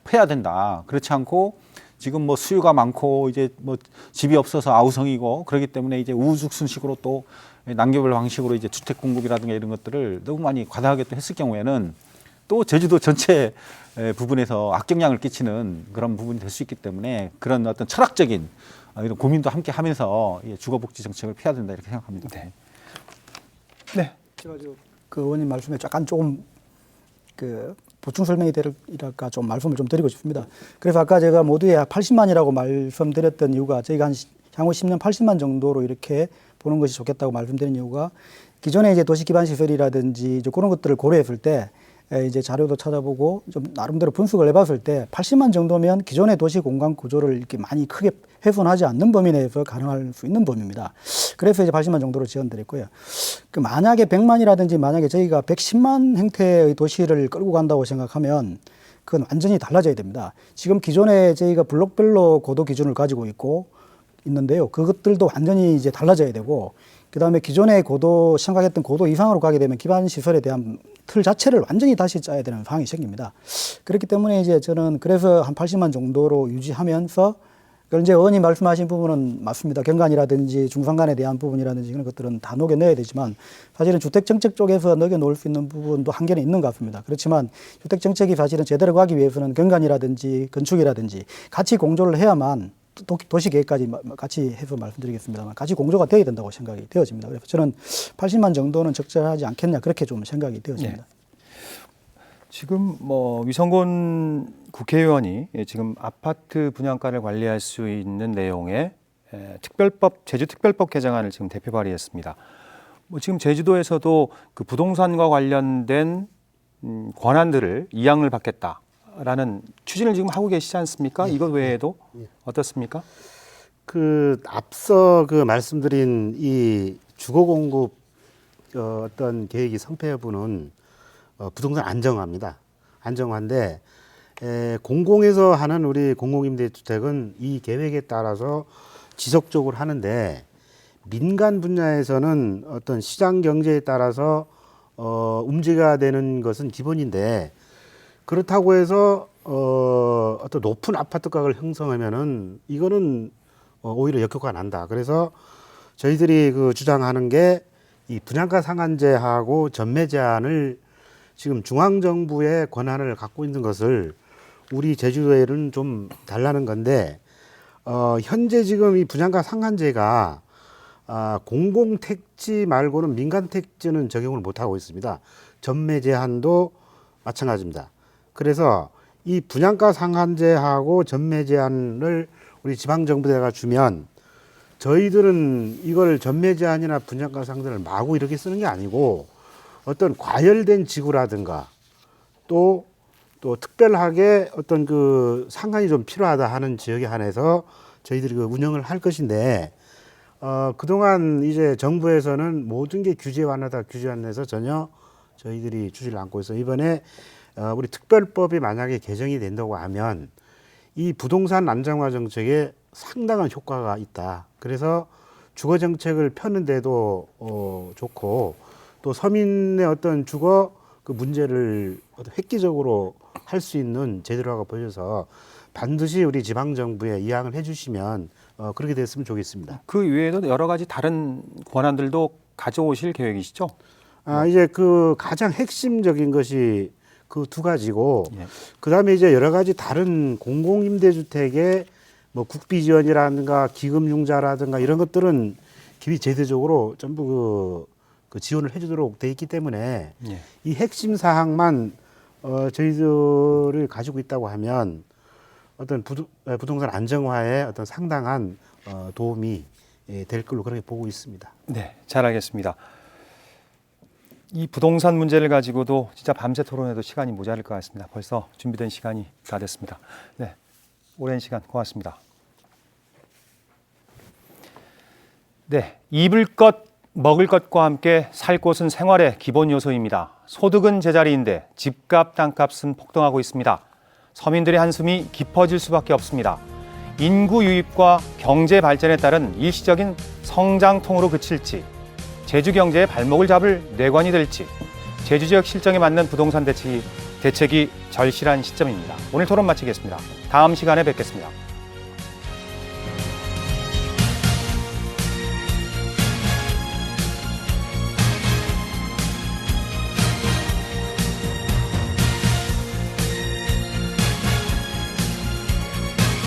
S2: 펴야 된다. 그렇지 않고 지금 뭐 수요가 많고 이제 뭐 집이 없어서 아우성이고 그렇기 때문에 이제 우후죽순식으로 또 난개발 방식으로 이제 주택 공급이라든가 이런 것들을 너무 많이 과다하게 또 했을 경우에는 또 제주도 전체 부분에서 악영향을 끼치는 그런 부분이 될 수 있기 때문에 그런 어떤 철학적인 이런 고민도 함께 하면서 주거복지 정책을 펴야 된다, 이렇게 생각합니다.
S1: 네. 네.
S5: 제가 그 의원님 말씀에 약간 조금 그 보충 설명이 될까 좀 말씀을 좀 드리고 싶습니다. 그래서 아까 제가 모두에 80만이라고 말씀드렸던 이유가, 저희가 한 향후 10년 80만 정도로 이렇게 보는 것이 좋겠다고 말씀드린 이유가, 기존의 이제 도시 기반 시설이라든지 이제 그런 것들을 고려했을 때 이제 자료도 찾아보고 좀 나름대로 분석을 해봤을 때 80만 정도면 기존의 도시 공간 구조를 이렇게 많이 크게 훼손하지 않는 범위 내에서 가능할 수 있는 범위입니다. 그래서 이제 80만 정도로 지원드렸고요. 그 만약에 100만이라든지 만약에 저희가 110만 형태의 도시를 끌고 간다고 생각하면 그건 완전히 달라져야 됩니다. 지금 기존에 저희가 블록별로 고도 기준을 가지고 있는데요. 그것들도 완전히 이제 달라져야 되고, 그 다음에 기존의 생각했던 고도 이상으로 가게 되면 기반 시설에 대한 틀 자체를 완전히 다시 짜야 되는 상황이 생깁니다. 그렇기 때문에 이제 저는 그래서 한 80만 정도로 유지하면서, 그걸 이제 의원님 말씀하신 부분은 맞습니다. 경관이라든지 중산간에 대한 부분이라든지 그런 것들은 다 녹여 넣어야 되지만, 사실은 주택 정책 쪽에서 녹여 놓을 수 있는 부분도 한계는 있는 것 같습니다. 그렇지만 주택 정책이 사실은 제대로 가기 위해서는 경관이라든지 건축이라든지 같이 공조를 해야만, 도시 계획까지 같이 해서 말씀드리겠습니다만 같이 공조가 되어야 된다고 생각이 되어집니다. 그래서 저는 80만 정도는 적절하지 않겠냐, 그렇게 좀 생각이 되어집니다.
S1: 네. 지금 뭐 위성곤 국회의원이 지금 아파트 분양가를 관리할 수 있는 내용의 제주특별법 개정안을 지금 대표 발의했습니다. 뭐 지금 제주도에서도 그 부동산과 관련된 권한들을 이양을 받겠다라는 추진을 지금 하고 계시지 않습니까? 이것 외에도 어떻습니까?
S4: 그 앞서 그 말씀드린 이 주거 공급 어떤 계획이 성패 여부는 부동산 안정화입니다. 안정화인데 공공에서 하는 우리 공공임대주택은 이 계획에 따라서 지속적으로 하는데, 민간 분야에서는 어떤 시장 경제에 따라서 움직여야 되는 것은 기본인데, 그렇다고 해서 어떤 높은 아파트 가격을 형성하면은 이거는 오히려 역효과가 난다. 그래서 저희들이 그 주장하는 게 이 분양가 상한제하고 전매 제한을 지금 중앙정부의 권한을 갖고 있는 것을 우리 제주도에는 좀 달라는 건데, 현재 지금 이 분양가 상한제가 공공택지 말고는 민간택지는 적용을 못하고 있습니다. 전매 제한도 마찬가지입니다. 그래서 이 분양가 상한제하고 전매 제한을 우리 지방정부가 주면 저희들은 이걸 전매 제한이나 분양가 상한제를 마구 이렇게 쓰는 게 아니고, 어떤 과열된 지구라든가 또 특별하게 어떤 그 상한이 좀 필요하다 하는 지역에 한해서 저희들이 그 운영을 할 것인데, 그동안 이제 정부에서는 모든 게 규제 완화다, 규제 완화해서 전혀 저희들이 주지를 않고 있어요. 이번에 우리 특별법이 만약에 개정이 된다고 하면 이 부동산 안정화 정책에 상당한 효과가 있다. 그래서 주거 정책을 펴는데도 좋고, 또 서민의 어떤 주거 그 문제를 획기적으로 할 수 있는 제도라고 보여서 반드시 우리 지방 정부에 이양을 해주시면 그렇게 됐으면 좋겠습니다.
S1: 그 외에도 여러 가지 다른 권한들도 가져오실 계획이시죠?
S4: 이제 그 가장 핵심적인 것이 그 두 가지고,
S1: 예.
S4: 그 다음에 이제 여러 가지 다른 공공임대주택의 뭐 국비 지원이라든가 기금융자라든가 이런 것들은 기비 제도적으로 전부 그 지원을 해주도록 돼 있기 때문에
S1: 예.
S4: 이 핵심 사항만 저희들을 가지고 있다고 하면 어떤 부동산 안정화에 어떤 상당한 도움이 될 걸로 그렇게 보고 있습니다.
S1: 네, 잘 알겠습니다. 이 부동산 문제를 가지고도 진짜 밤새 토론해도 시간이 모자랄 것 같습니다. 벌써 준비된 시간이 다 됐습니다. 네, 오랜 시간 고맙습니다. 네, 입을 것, 먹을 것과 함께 살 곳은 생활의 기본 요소입니다. 소득은 제자리인데 집값, 땅값은 폭등하고 있습니다. 서민들의 한숨이 깊어질 수밖에 없습니다. 인구 유입과 경제 발전에 따른 일시적인 성장통으로 그칠지, 제주 경제의 발목을 잡을 뇌관이 될지, 제주 지역 실정에 맞는 부동산 대책이 절실한 시점입니다. 오늘 토론 마치겠습니다. 다음 시간에 뵙겠습니다.